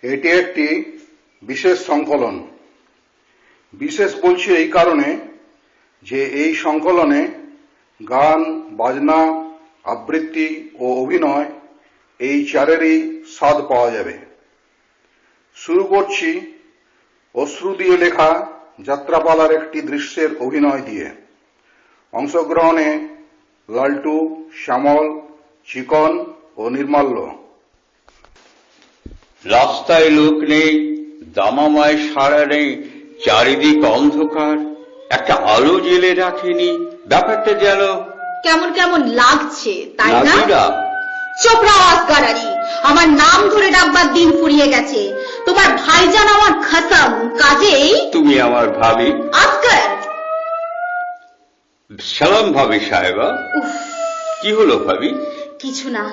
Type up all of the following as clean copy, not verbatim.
এটি একটি বিশেষ সংকলন। বিশেষ বলছি এই কারণে যে এই সংকলনে গান, বাজনা, আবৃত্তি ও অভিনয় এই চারেরই স্বাদ পাওয়া যাবে। শুরু করছি অশ্রু দিয়ে লেখা যাত্রাপালার একটি দৃশ্যের অভিনয় দিয়ে। অংশগ্রহণে লালটু, শ্যামল, চিকন ও নির্মাল্য। রাস্তায় লোক নেই, দামামায় সাড়া নেই, চারিদিক অন্ধকার, একটা আলো জেলে রাখেনি। ব্যাপারটা যেন কেমন কেমন লাগছে, তাই না? নাদিরা, চোপড়া আসগারারি, আমার নাম ধরে ডাকবার দিন ফুরিয়ে গেছে। তোমার ভাইজান আমার খসম, কাজেই তুমি আমার ভাবি। আসগার, সালাম ভাবি সাহেবা। কি হলো ভাবি? কিছু না,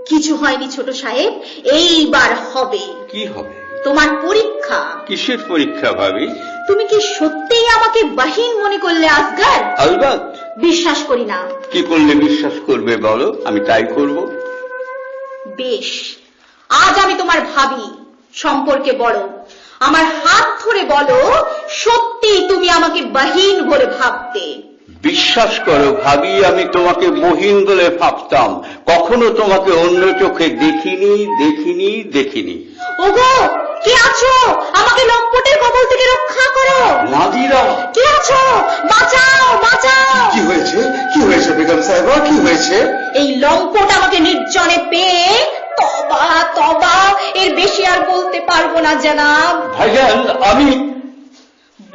কিছু হয়নি ছোট সাহেব, এইবার হবে। কি হবে? তোমার পরীক্ষা। কিসের পরীক্ষা ভাবি? তুমি কি সত্যিই আমাকে বাহিন মনে করলে আসগার? আলবাত। বিশ্বাস করি না। কি করলে বিশ্বাস করবে বলো, আমি তাই করব। বেশ, আজ আমি তোমার ভাবি, সম্পর্কে বড়। আমার হাত ধরে বলো, সত্যি তুমি আমাকে বাহিন বলে ভাবতে? বিশ্বাস করো ভাবি, আমি তোমাকে বহিন বলে ভাবতাম। কখনো তোমাকে অন্য চোখে দেখিনি দেখিনি দেখিনি। ওগো, কে আছো? আমাকে লম্পটের কবল থেকে রক্ষা করো। নাদিরা, কে আছো? বাঁচাও, বাঁচাও। কি হয়েছে? কি হয়েছে বেগম সাহেবা? কি হয়েছে? এই লম্পট আমাকে নির্জনে পেয়ে তবা তবা, এর বেশি আর বলতে পারবো না জনাব। ভাইজান, আমি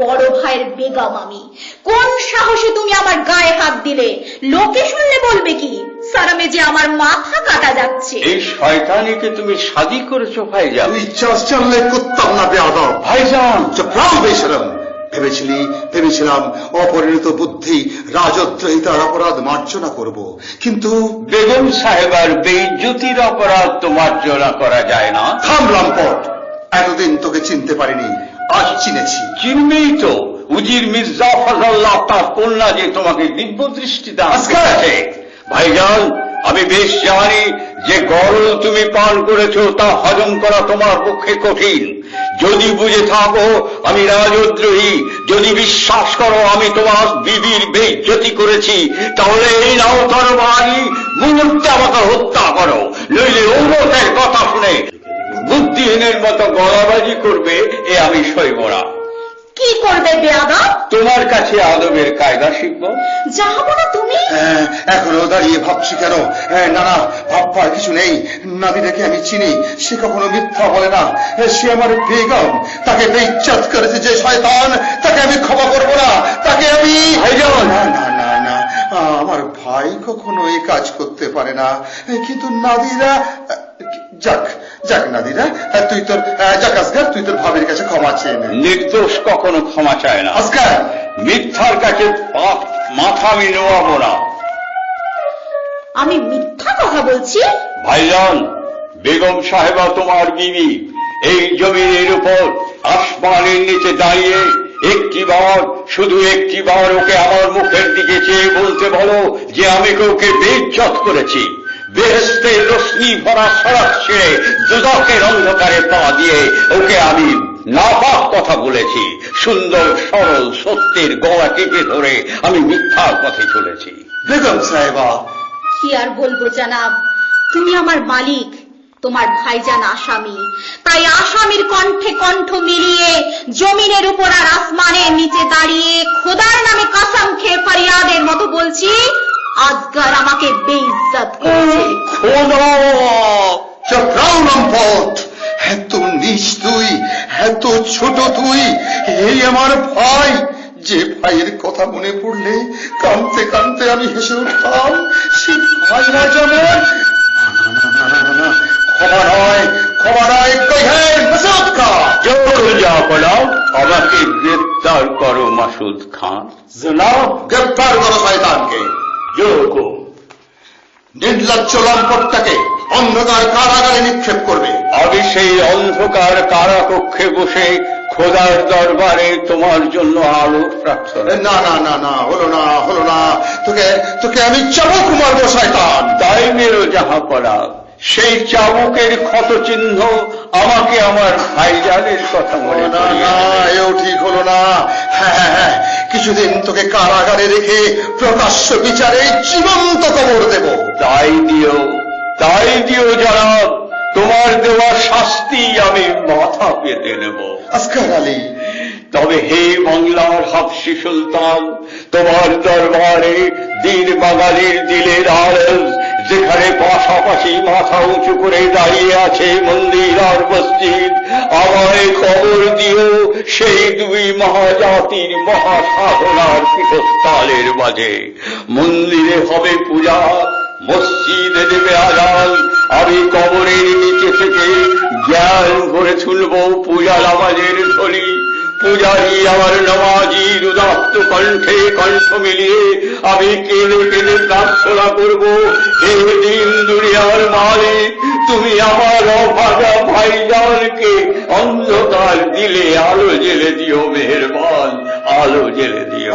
বড় ভাইয়ের বেগম আমি। কোন সাহসে তুমি আমার গায়ে হাত দিলে? লোকে শুনলে বলবে কি? সারামে যে আমার মাথা কাটা যাচ্ছে। এই শয়তানিকে তুমি শাদী করেছো ভাইজান? তুই চালে করতাম না বেয়াদব। ভাইজান, চুপরাও বেশরম। ভেবেছিলাম অপরিণত বুদ্ধি রাজদ্রোহিতার অপরাধ মার্জনা করব, কিন্তু বেগম সাহেবার বেইজ্জতির অপরাধ তো মার্জনা করা যায় না। থাম লম্পট, এতদিন তোকে চিনতে পারিনি, আজ চিনেছি। চিনবেই তো, উজির মির্জা ফজল্লাহ তার কন্যা যে তোমাকে দিব্য দৃষ্টি দান করেছে। ভাইজান, আমি বেশ জানি যে গরল তুমি পান করেছো তা হজম করা তোমার পক্ষে কঠিন। যদি বুঝে থাকো আমি রাজদ্রোহী, যদি বিশ্বাস করো আমি তোমার বিবির বেইজ্জতি করেছি, তাহলে এই নাও তরবারি, মুহূর্তে আমাকে হত্যা করো। নইলে অমতের কথা শুনে বুদ্ধিহীনের মতো গলাবাজি করবে, এ আমি সইব না। কি করবে বেয়াদব? তোমার কাছে আদবের কায়দা শিখব। যাবো না তুমি? এখনো দাঁড়িয়ে ভাবছি কেন? না না, ভাববার কিছু নেই। নাদিরাকে আমি চিনি, সে কখনো মিথ্যা বলে না। সে আমার বেগম, তাকে বেইজ্জত করেছে যে শয়তান, তাকে আমি ক্ষমা করবো না। তাকে আমি না না না না, আমার ভাই কখনো এই কাজ করতে পারে না। কিন্তু নাদিরা, যাক যাক নাদিরা, তুই তোর যাক আসগার, তুই তোর ভাবির কাছে ক্ষমা চেয়ে নে। নির্দোষ কখনো ক্ষমা চায় না। আসগার, মিথ্যার কাছে মাথা আমি নোয়াবো না। আমি মিথ্যা কথা বলছি? ভাইজান, বেগম সাহেবা তোমার বিবি। এই জমিনের উপর আসমানের নিচে দাঁড়িয়ে একটিবার, শুধু একটিবার ওকে আমার মুখের দিকে চেয়ে বলতে বলো যে আমি ওকে বেইজ্জত করেছি। বেহেশতের রশ্মি ভরা সড়ক ছেড়ে দুদকের অন্ধকারে পা দিয়ে ওকে আমি নাপাক কথা বলেছি। সুন্দর সরল সত্যের গলা টিপে ধরে আমি মিথ্যার পথে চলেছি। বেগম সাহেবা, কি আর বলবো জনাব, তুমি আমার মালিক, তোমার ভাইজান আসামি। তাই আসামির কণ্ঠে কণ্ঠ মিলিয়ে জমিনের উপর আর আসমানের নিচে দাঁড়িয়ে খোদার নামে কসম খেয়ে ফরিয়াদের মতো বলছি, আসগার আমাকে বেইজ্জত করেছে। খোদা! চক্রাও লম্পট, এত নিচ তুই, এত ছোট তুই। এই আমার ভাই, যে ভাইয়ের কথা মনে পড়লে কাঁদতে কাঁদতে আমি হেসে উঠতাম, সে ভাই না যেমন। ক্ষমা নয়, ক্ষমা নয়, যা বলাও, আমাকে গ্রেপ্তার করো মাসুদ খান। জনাব, গ্রেপ্তার করো শয়তানকে। যোগো নির্লজ্জ লম্পটটাকে অন্ধকার কারাগারে নিক্ষেপ করবে। আমি সেই অন্ধকার কারাকক্ষে বসে খোদার দরবারে তোমার জন্য আলো প্রার্থনা। না না না না, হলো না, হলো না। তোকে আমি চাবুক মারবো শয়তান। তাই মেরো যাহা পড়া, সেই চাবুকের ক্ষত চিহ্ন আমাকে আমার ভাইজানের কথা মনে না করিয়ে না, দেবে। এও ঠিক হলো না। হ্যাঁ, কিছুদিন তোকে কারাগারে রেখে প্রকাশ্য বিচারে জীবন্ত কবর দেব। তাই দিও জনাব, তোমার দেওয়া শাস্তি আমি মাথা পেতে নেব। আসকার আলী, তবে হে বাংলার হাবশি সুলতান, তোমার দরবারে দিন বাঙালির দিলের আরজ, যেখানে পাশাপাশি মাথা উঁচু করে দাঁড়িয়ে আছে মন্দির আর মসজিদ, আমায় খবর দিও সেই দুই মহাজাতির মহাসাধনার পীঠস্থলের মাঝে। মন্দিরে হবে পূজা, মসজিদে দেবে আজান, আমি কবরের নিচে থেকে জ্ঞান ভরে তুলব পূজা নামাজের ধ্বনি। পূজারী আমার নামাজির উদাত্ত কণ্ঠে কণ্ঠ মিলিয়ে আমি কেঁদে কেঁদে প্রার্থনা করব, হে দিন দুনিয়ার মালিক, তুমি আমার অভাগা ভাইজানকে অন্ধকার দিলে আলো জেলে দিও, মেহেরবান আলো জেলে দিও।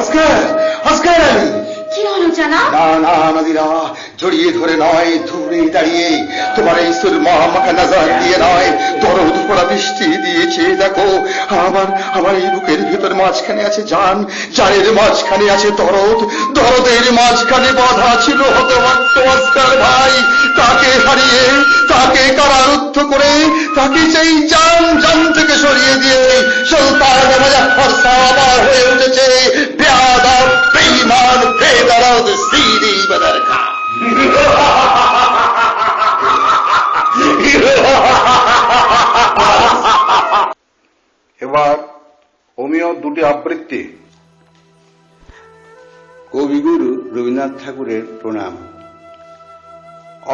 আসকার আলী, কি হলো জানাব? না না নদীরা, জড়িয়ে ধরে নয়, দূরে দাঁড়িয়ে তোমার এই সুরমা মাখা নজর দিয়ে নয়, দরদ পড়া বৃষ্টি দিয়েছে। দেখো আমার এই বুকের ভিতর মাঝখানে আছে জান, জানের মাঝখানে আছে দরদ, দরদের মাঝখানে বাধা ছিল হতভক্ত আসকার ভাই। তাকে হারিয়ে, তাকে কারারুদ্ধ করে, তাকে সেই জান থেকে সরিয়ে দিয়ে সুলতান মুজাফফর শাহ আবার হয়ে উঠেছে বেয়াদব, বেঈমান, বেদরদ, সিদি বদরখা। এবার অমীয় দুটি আবৃত্তি। কবিগুরু রবীন্দ্রনাথ ঠাকুরের প্রণাম।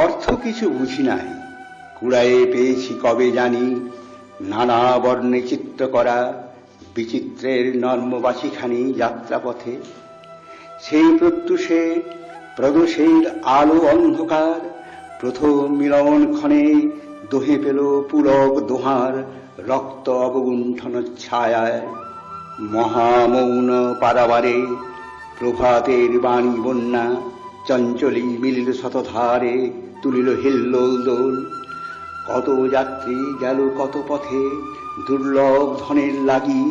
অর্থ কিছু বুঝি নাই, কুড়ায়ে পেয়েছি কবে জানি, নানা বর্ণে চিত্র করা বিচিত্রের নর্মবাসীখানি যাত্রাপথে। সেই প্রত্যুষে প্রদোষের আলো অন্ধকার, প্রথম মিলন ক্ষণে দোহে পেল পুলক দোহার রক্ত অবগুণ্ঠন ছায়ায়। মহামৌন পারাবারে প্রভাতের বাণী বন্যা, চঞ্চলী মিলিল শতধারে, তুলিল হিল্লোল দোল। কত যাত্রী গেল কত পথে, দুর্লভ ধনের লাগি,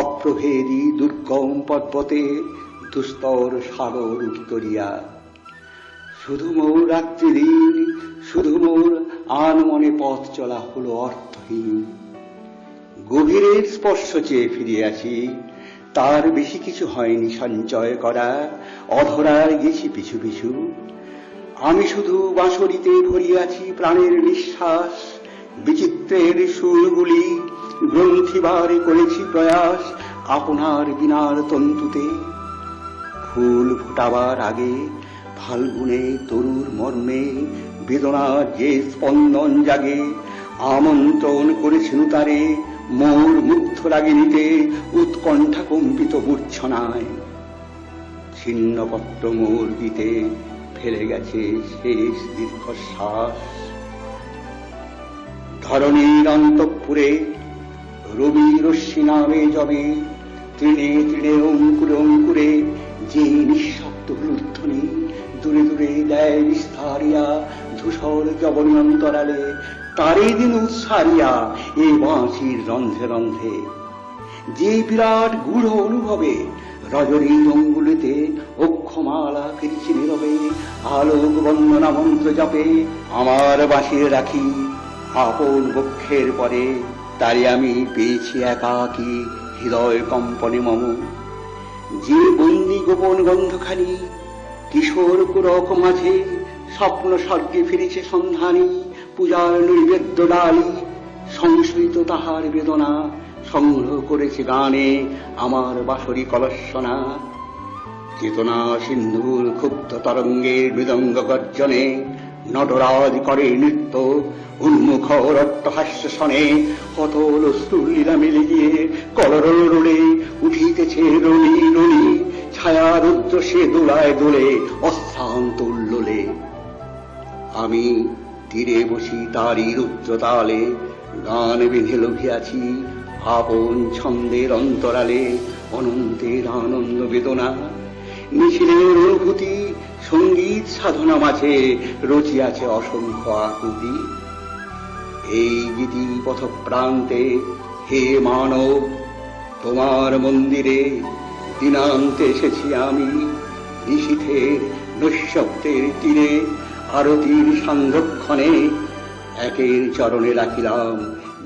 অপ্রভেদী দুর্গম পর্বতে, দুস্তর সাগর উত্তরিয়া। শুধু মোর রাত্রি দিন, শুধু মোর আন মনে পথ চলা হলো অর্থহীন। গভীরের স্পর্শ চেয়ে ফিরে আসি, তার বেশি কিছু হয়নি সঞ্চয় করা, অধরার গেছি পিছু পিছু। আমি শুধু বাঁশরিতে ভরিয়াছি প্রাণের নিঃশ্বাস, বিচিত্রের সুরগুলি গ্রন্থিবার করেছি প্রয়াস আপনার বিনার তন্তুতে। ফুল ফোটাবার আগে ফাল্গুনে তরুর মর্মে বেদনার যে স্পন্দন জাগে, আমন্ত্রণ করেছিল তারে মোর মুগ্ধ রাগিনীতে উৎকণ্ঠা কম্পিত মূর্ছনায়। ছিন্নপত্র মোর দিতে ফেলে গেছে শেষ দীর্ঘশ্বাস। ধরণীর অন্তঃপুরে রবি রশ্মি নামে জবে, তৃণে তৃণে অঙ্কুরে অঙ্কুরে যে নিঃশব্দ হলুধ্বনি দূরে দূরে দেয় বিস্তারিয়া ধূসর জবনী অন্তরালে। তারই দিন উৎসারিয়া এ বাঁশির রন্ধ্রে রন্ধ্রে যে বিরাট গূঢ় অনুভবে রজনীর অঙ্গুলিতে অক্ষমালা ফিরছি নীরবে, আলোক বন্দনা মন্ত্র জপে আমার বাঁশির রাখি আপন বক্ষের পরে। তারে আমি পেয়েছি একাকী হৃদয় কম্পনে মম। যে বন্দি গোপন গন্ধখানি কিশোর কুরক মাঝে স্বপ্ন স্বর্গে ফিরেছে সন্ধানী, পূজার নৈবেদ্য ডালি সংশয়িত তাহার বেদনা সংগ্রহ করেছে গানে আমার বাঁশরি কলস্বনা। চেতনা সিন্ধুর ক্ষুব্ধ তরঙ্গের মৃদঙ্গ গর্জনে নটরাজ করে নৃত্য উন্মুখ রক্তহাস্য শনে। অতল অশ্রুলীলা মিলে গিয়ে কলরল রোলে উঠিতেছে রণি রণি, ছায়া রুদ্র সে দোলায় দোলে অশ্রান্ত উল্লোলে। আমি তীরে বসি তারই রুদ্র তালে, গান বেঁধে লোভিয়াছি আপন ছন্দের অন্তরালে। অনন্তের আনন্দ বেদনা মিছিলের অনুভূতি, সঙ্গীত সাধনা মাঝে রচিয়াছে অসংখ্য আকুতি। এই গীতি পথ প্রান্তে হে মানব, তোমার মন্দিরে দিনান্তে এসেছি আমি। নিশীথের নৈশব্দের তীরে আরতির সান্ধ্যক্ষণে একের চরণে রাখিলাম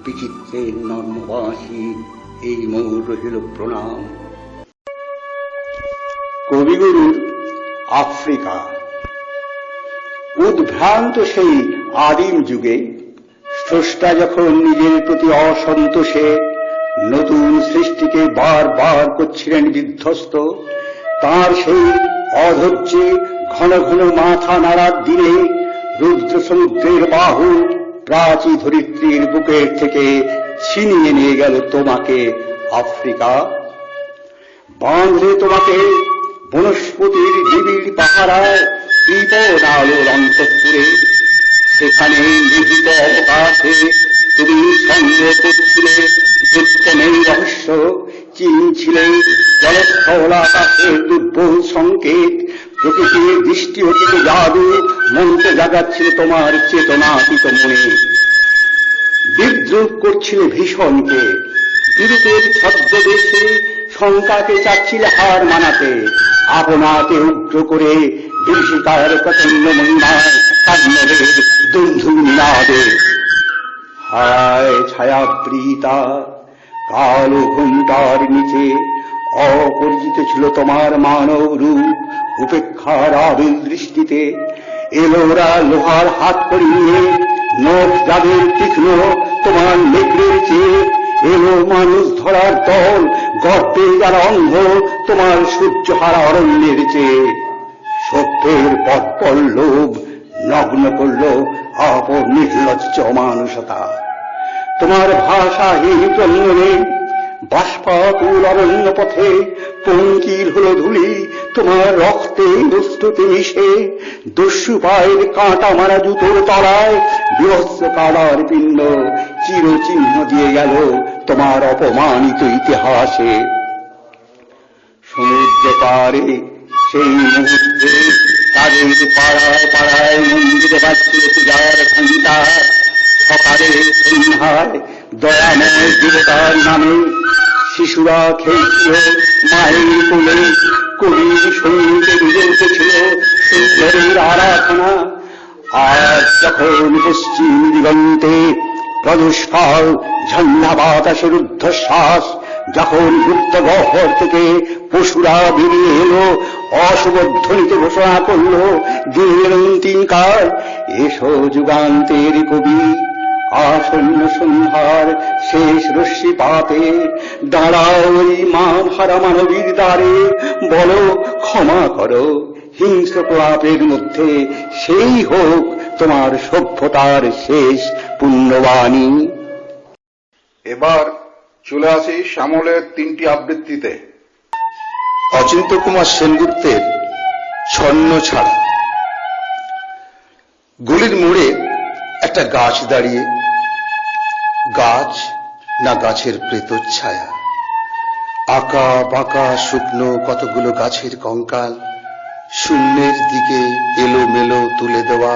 বিচিত্রের নর্মবাসী, এই মোর রহিল প্রণাম। কবিগুরুর আফ্রিকা। উদ্ভ্রান্ত সেই আদিম যুগে স্রষ্টা যখন নিজের প্রতি অসন্তোষে নতুন সৃষ্টিকে বারবার করছিলেন বিধ্বস্ত, তার সেই অধৈর্যে ঘন ঘন মাথা নাড়ার দিনে রুদ্র সমুদ্রের বাহু প্রাচী ধরিত্রীর বুকের থেকে ছিনিয়ে নিয়ে গেল তোমাকে আফ্রিকা। বাঁধলে তোমাকে বনস্পতির নিবিড় পাহারায় বিপদ আলোর অন্তঃপুরে। সেখানে নিহিত অবকাশে তুমি সন্দেহ করছিলে বিজ্ঞানের রহস্য, চিনছিলে জলস্থল আকাশের দুর্বল সংকেত, প্রকৃতির দৃষ্টি অতীত জাদু মনকে জাগাচ্ছিল তোমার চেতনাতীত মনে। বিদ্রুপ করছিল ভীষণকে, বিরূপের ছদ্মবেশে শঙ্কাকে চাচ্ছিলে হার মানাতে, আপনাকে উগ্র করে বিভীষিকার প্রচন্ড মহিমায় কান্নদের দুন্ধু নিনাদে। হায় ছায়াবৃতা কালো ঘুমটার নিচে অপরিচিত ছিল তোমার মানব রূপ, উপেক্ষার আবিল দৃষ্টিতে এলোরা লোহার হাত করি নিয়ে, নখ যাদের তীক্ষ্ণ তোমার নেকড়ের চেয়ে, এলো মানুষ ধরার দল গর্তে যারা অন্ধ তোমার সূর্যহারা অরণ্যের চেয়ে। সত্যের পথপল্লব নগ্ন করল আপর নির্লজ্জ মানুষতা। তোমার ভাষাহীন চন্দনে বাষ্পাকুল অরণ্য পথে পঙ্কির হল ধুলি তোমার রক্তে রুষ্টতে মিশে। দস্যু পায়ের কাঁটা মারা জুতোর তলায় বিভৎস কাদার পিণ্ড চিরচিহ্ন দিয়ে গেল তোমার অপমানিত ইতিহাসে। সমুদ্র পারে সেই মুহূর্তে তাদের পাড়ায় পাড়ায় মন্দিরে বাজছিল পূজার ঘণ্টা। সকালে সন্ধ্যায় দয়াময় দেবতার নামে শিশুরা খেলছিল মায়ের কোলে, কবির সঙ্গীতে বেজে উঠেছিল সুন্দরের আরাধনা। আজ যখন পশ্চিম দিগন্তে প্রদুষ্কাল ঝঞ্ঝা বাতাসের ঊর্ধ্বশ্বাস, যখন গুপ্ত গহ্বর থেকে পশুরা বেরিয়ে এলো অশুভধ্বনিতে ঘোষণা করল দিনের অন্তিম কাল, এসো যুগান্তের কবি আসন্ন সন্ধ্যার শেষ রশ্মি পাতে দাঁড়াও ওই মান হারা মানবীর দ্বারে, বলো ক্ষমা করো হিংস্র প্রলাপের মধ্যে সেই হোক তোমার সভ্যতার শেষ পুণ্যবাণী। এবার চলে আসি শ্যামলের 3টি আবৃত্তিতে। অচিন্ত কুমার সেনগুপ্তের ছন্ন ছাড়া। গলির মোড়ে একটা গাছ দাঁড়িয়ে, গাছ না গাছের প্রেতচ্ছায়া, আঁকা বাঁকা শুকনো কতগুলো গাছের কঙ্কাল শূন্যের দিকে এলোমেলো তুলে দেওয়া,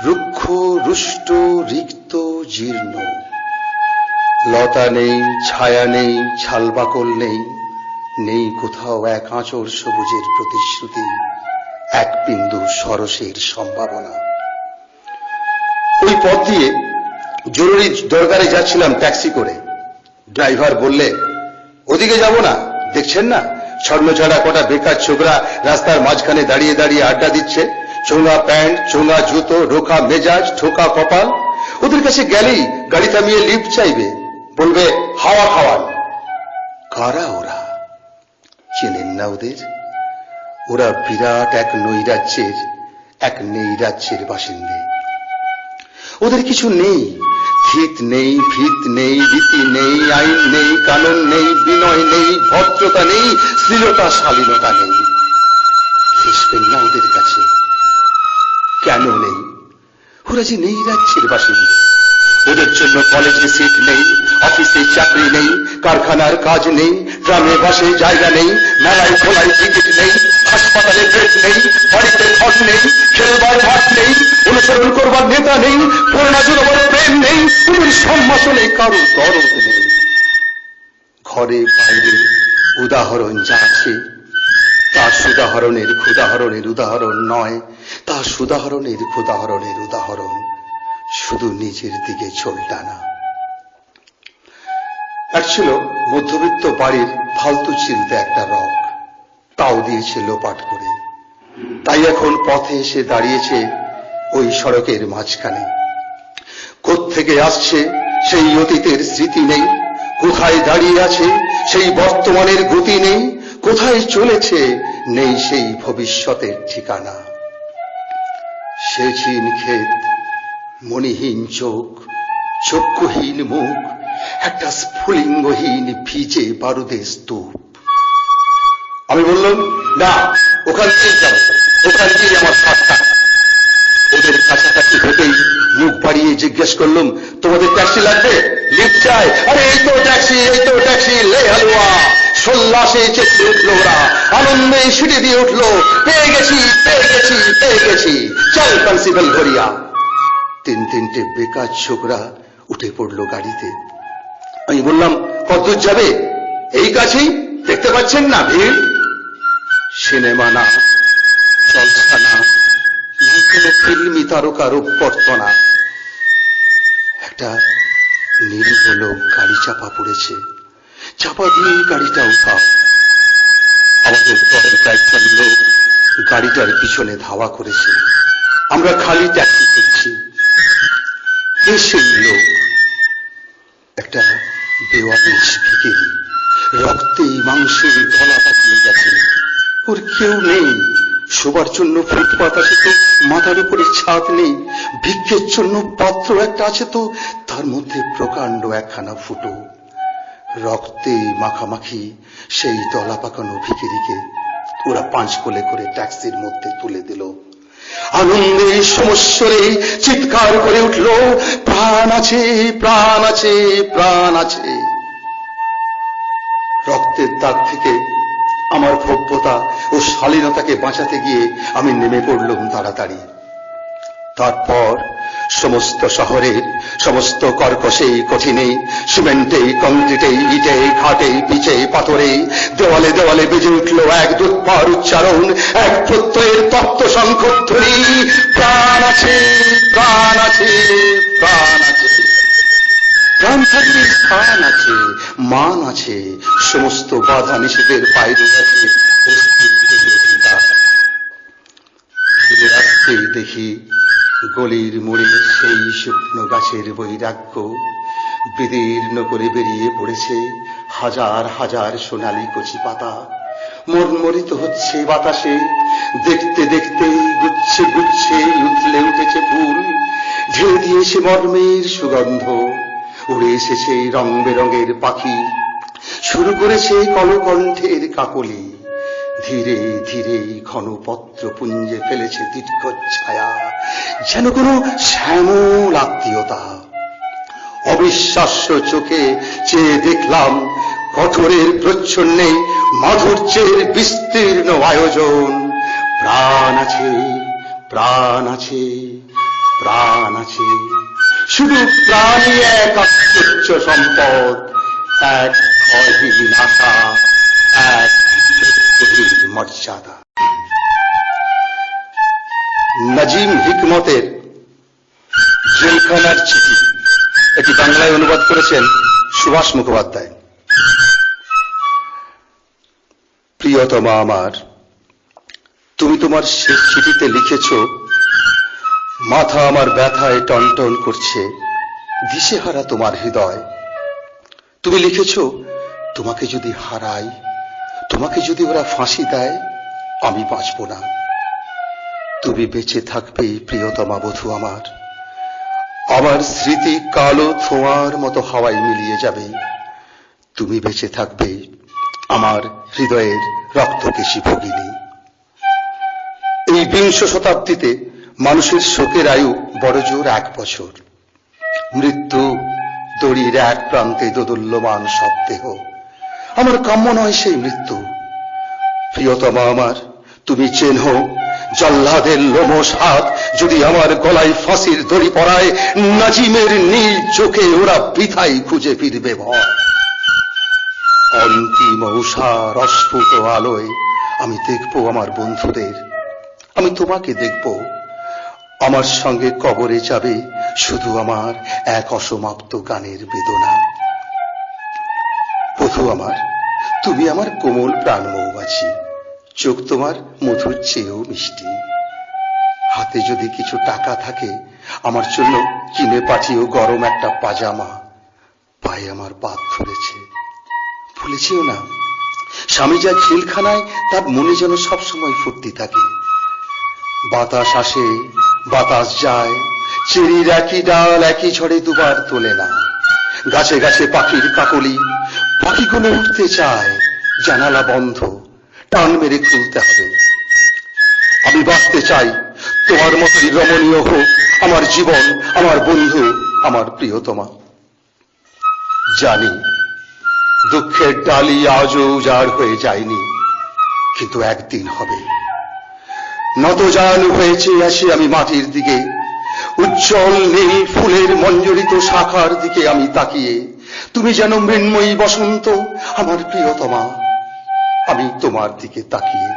রুক্ষ রুষ্ট রিক্ত জীর্ণ। লতা নেই, ছায়া নেই, ছালবাকল নেই, নেই কোথাও এক আঁচড় সবুজের প্রতিশ্রুতি, এক বিন্দু সরসের সম্ভাবনা। ওই পথ দিয়ে জরুরি দরকারে যাচ্ছিলাম ট্যাক্সি করে। ড্রাইভার বললে, ওদিকে যাব না, দেখছেন না ছন্নছাড়া কটা বেকার ছোকরা রাস্তার মাঝখানে দাঁড়িয়ে দাঁড়িয়ে আড্ডা দিচ্ছে, চোঙা প্যান্ট, চোঙা জুতো, রোখা মেজাজ, ঠোকা কপাল। ওদের কাছে গেলেই গাড়ি থামিয়ে লিফট চাইবে, বলবে হাওয়া খাওয়ান। কারা ওরা? চেনেন না ওদের? ওরা বিরাট এক নৈরাজ্যের, এক নৈরাজ্যের বাসিন্দে। ওদের কিছু নেই, হিত নেই, ভিত নেই, রীতি নেই, আইন নেই, কানুন নেই, বিনয় নেই, ভদ্রতা নেই, শ্লীলতা শালীনতা নেই। ঘেঁষবেন না ওদের কাছে। কেন নেই? ওরা যে নৈরাজ্যের বাসিন্দে। ওদের জন্য কলেজে সিট নেই, অফিসে চাকরি নেই, কারখানার কাজ নেই, ট্রামে বাসে জায়গা নেই, মেলায় খোলায় টিকিট নেই, হাসপাতালে বেড নেই, বাড়িতে ঘর নেই, খেলবার মাঠ নেই, অনুসরণ করবার নেতা নেই, করোনা জুড়াবার প্রেম নেই, কোন সম্ভাষণে কারো দরদ নেই। ঘরে বাইরে উদাহরণ যা আছে তা সুদাহরণের ক্ষুদাহরণের উদাহরণ নয়, তা সুদাহরণের ক্ষুদাহরণের উদাহরণ, শুধু নিজের দিকে ঝোলটানা। এক ছিল মধ্যবিত্ত বাড়ির ফালতু চিলতে একটা রক, তাও দিয়েছে লোপাট করে। তাই এখন পথে এসে দাঁড়িয়েছে ওই সড়কের মাঝখানে। কোত্থেকে আসছে সেই অতীতের স্মৃতি নেই, কোথায় দাঁড়িয়ে আছে সেই বর্তমানের গতি নেই, কোথায় চলেছে নেই সেই ভবিষ্যতের ঠিকানা। সেচিন ক্ষেত, মণিহীন চোখ, চক্ষুহীন মুখ, একটা স্ফুলিঙ্গহীন ভিজে বারুদের স্তূপ। আমি বললাম, না, ওখান থেকে যাবো, ওখান থেকে আমার সাতটা। ওদের কাছাকাছি হতেই মুখ বাড়িয়ে জিজ্ঞেস করলাম, তোমাদের ট্যাক্সি লাগবে? লিফট চাই? আরে এই তো ট্যাক্সি, এই তো ট্যাক্সি, লে হালুয়া। সোল্লাসে চেঁচিয়ে উঠলো ওরা, আনন্দে সিঁড়ি দিয়ে উঠলো, পেয়ে গেছি, পেয়ে গেছি, পেয়ে গেছি, চল কনস্টেবল ঘরিয়া। তিনটে বেকার ছোকরা উঠে পড়লো গাড়িতে। আমি বললাম, কতদূর যাবে? এই কাছেই, দেখতে পাচ্ছেন না ভিড়? সিনেমা না, জলসা না, কোনো ফিল্মি তারকার অভ্যর্থনা। একটা নিরীহ লোক গাড়ি চাপা পড়েছে, চাপা দিয়ে গাড়িটা উঠাও। আমাদের দলের কয়েকজন লোক গাড়িটার পিছনে ধাওয়া করেছে। আমরা খালি ট্যাক্সি করছি। কে সেই লোক? একটা বেওয়ারিশ ভিখিরি, রক্তে মাংসের দলা পাকিয়ে গেছে। ওর কেউ নেই, শোবার জন্য ফুটপাত আছে তো মাথার উপরে ছাদ নেই, ভিক্ষের জন্য পাত্র একটা আছে তো তার মধ্যে প্রকাণ্ড একখানা ফুটো। রক্তে মাখামাখি সেই দলা পাকানো ভিখিরিকে ওরা 5 কোলে করে ট্যাক্সির মধ্যে তুলে দিল। আনন্দে সমস্বরে চিৎকার করে উঠল, প্রাণ আছে, প্রাণ আছে, প্রাণ আছে। রক্তের দাগ থেকে আমার ভব্যতা ও শালীনতাকে বাঁচাতে গিয়ে আমি নেমে পড়লাম তাড়াতাড়ি। তারপর সমস্ত শহরের সমস্ত কর্কশে কঠিনে, সিমেন্টে, কংক্রিটে, ইটে, ঘাটে, পিচে, পাথরে, দেওয়ালে দেওয়ালে বেজে উঠল এক দুৎপার উচ্চারণ, এক প্রত্যয়ের তত্ত্ব শঙ্খধ্বনি, প্রাণ আছে, প্রাণ আছে, প্রাণ আছে। প্রাণ থাকলে স্থান আছে, মান আছে, সমস্ত বাধা নিষেধের বাইরে আছে অস্তিত্বের অধিকার। ফিরে আসতেই দেখি গলির মোড়ে সেই শুকনো গাছের বৈরাগ্য বিদীর্ণ করে বেরিয়ে পড়েছে হাজার হাজার সোনালী কচি পাতা। মর্মরিত হচ্ছে বাতাসে, দেখতে দেখতে গুচ্ছে গুচ্ছে উঠলে উঠেছে ফুল, ঢেলে দিয়েছে মর্মের সুগন্ধ, উড়ে এসেছে রং বেরঙের পাখি, শুরু করেছে কলকণ্ঠের কাকলি। ধীরে ধীরে ঘন পত্র পুঞ্জে ফেলেছে দীর্ঘ ছায়া, যেন কোনো শ্যামল আত্মীয়তা। অবিশ্বাস্য চোখে চেয়ে দেখলাম কঠোরের প্রচ্ছন্নে মাধুর্যের বিস্তীর্ণ আয়োজন। প্রাণ আছে, প্রাণ আছে, প্রাণ আছে, শুধু প্রাণী এক আশ্চর্য সম্পদ, এক ক্ষয়হীন আশা, এক মৃত্যুহীন মর্যাদা। নাজিম হিকমতের জেলখানার চিঠি, এটি বাংলায় অনুবাদ করেছেন সুভাষ মুখোপাধ্যায়। প্রিয়তমা আমার, তুমি তোমার শেষ চিঠিতে লিখেছ, মাথা আমার ব্যথায় টনটন করছে, দিশেহারা তোমার হৃদয়। তুমি লিখেছ, তোমাকে যদি হারাই, তোমাকে যদি ওরা ফাঁসি দেয়, আমি বাঁচব না। তুমি বেঁচে থাকবে প্রিয়তমা বধূ আমার, আমার স্মৃতি কালো ধোঁয়ার মতো হাওয়ায় মিলিয়ে যাবে। তুমি বেঁচে থাকবে আমার হৃদয়ের রক্তকেশী ভগিনী। এই 20 শতাব্দীতে মানুষের শোকের আয়ু বড় জোর 1 বছর। মৃত্যু দড়ির এক প্রান্তে দোদুল্যমান সব দেহ। আমার কাম্য নয় সেই মৃত্যু। প্রিয়তমা আমার, তুমি চেনো জল্লাদের লোমশ হাত যদি আমার গলায় ফাঁসির দড়ি পড়ায়, নাজিমের নীল চোখে ওরা বৃথাই খুঁজে ফিরবে ভয়। অন্তিম উষার অস্ফুট আলোয় আমি দেখব আমার বন্ধুদের, আমি তোমাকে দেখব। আমার সঙ্গে কবরে যাবে শুধু আমার এক অসমাপ্ত গানের বেদনা। বধূ আমার, তুমি আমার কোমল প্রাণ মৌমাছি, চোখ তোমার মধুর চেয়েও মিষ্টি। হাতে যদি কিছু টাকা থাকে আমার জন্য কিনে পাঠিও গরম একটা পাজামা। পায়ে আমার বাত ধরেছে, ভুলেছিও না স্বামী যা জেলখানায় তার মনে যেন সবসময় ফুর্তি থাকে। বাতাস আসে বাতাস যায়, চেরির একই ডাল একই ঝড়ে দুবার তোলে না। গাছে গাছে পাখির কাকলি, পাখিগুলো উঠতে চায়, জানালা বন্ধ, টান মেরে খুলতে হবে। আমি বাঁচতে চাই, তোমার মতোই রমণীয় হোক আমার জীবন, আমার বন্ধু, আমার প্রিয়তমা। জানি দুঃখের ডালি আজও উজাড় হয়ে যায়নি, কিন্তু একদিন হবে। নতজানু হয়েছে আসি আমি মাটির দিকে, উজ্জ্বল নীল ফুলের মঞ্জরিত শাখার দিকে আমি তাকিয়ে। তুমি যেন মৃন্ময়ী বসন্ত আমার প্রিয়তমা, আমি তোমার দিকে তাকিয়ে।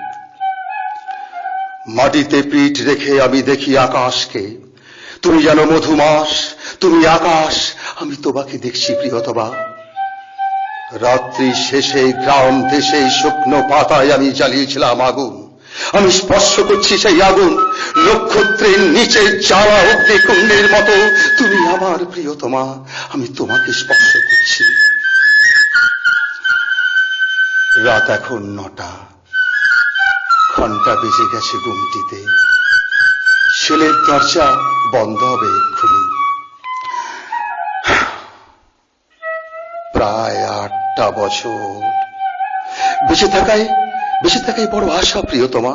মাটিতে পিঠ রেখে আমি দেখি আকাশকে, তুমি যেন মধুমাস, তুমি আকাশ, আমি তোমাকে দেখছি প্রিয়তমা। রাত্রি শেষে গ্রাম দেশে শুকনো পাতায় আমি জ্বালিয়েছিলাম আগুন, আমি স্পর্শ করছি সেই আগুন। নক্ষত্রের নিচে জ্বালা অগ্নিকুণ্ডের মতো তুমি আমার প্রিয়তমা, আমি তোমাকে স্পর্শ করছি। রাত এখন 9টা, ঘন্টা বেজে গেছে ঘুমটিতে, ছেলের দরজা বন্ধ হবে এক্ষুনি। প্রায় 8টা বছর বেঁচে থাকায় বড় আশা প্রিয়তমা,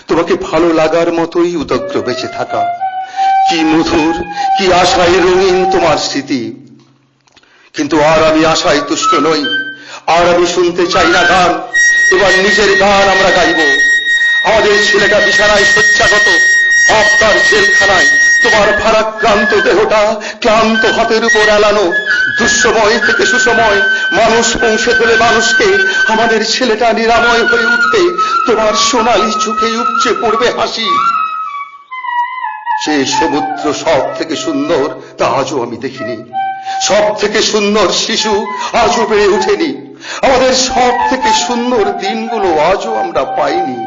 তোমাকে ভালো লাগার মতোই উদগ্র বেঁচে থাকা। কি মধুর, কি আশায় রঙিন তোমার স্মৃতি। কিন্তু আর আমি আশায় তুষ্ট নই, আর আমি শুনতে চাই না গান। এবার নিজের গান আমরা গাইব। আমাদের ছেলেটা বিছানায় শয্যাগত, বাপ তার জেলখানায়। তোমার ভারাক্রান্ত দেহটা ক্লান্ত হাতের উপর এলানো, দুঃসময় থেকে সুসময় মানুষ পৌঁছে ফেলে মানুষকে। আমাদের ছেলেটা নিরাময় হয়ে উঠতে তোমার সোনালী চোখে উপচে পড়বে হাসি। সে সমুদ্র সব থেকে সুন্দর তা আজও আমি দেখিনি, সব থেকে সুন্দর শিশু আজও বেড়ে ওঠেনি। আমাদের সব থেকে সুন্দর দিনগুলো আজও আমরা পাইনি।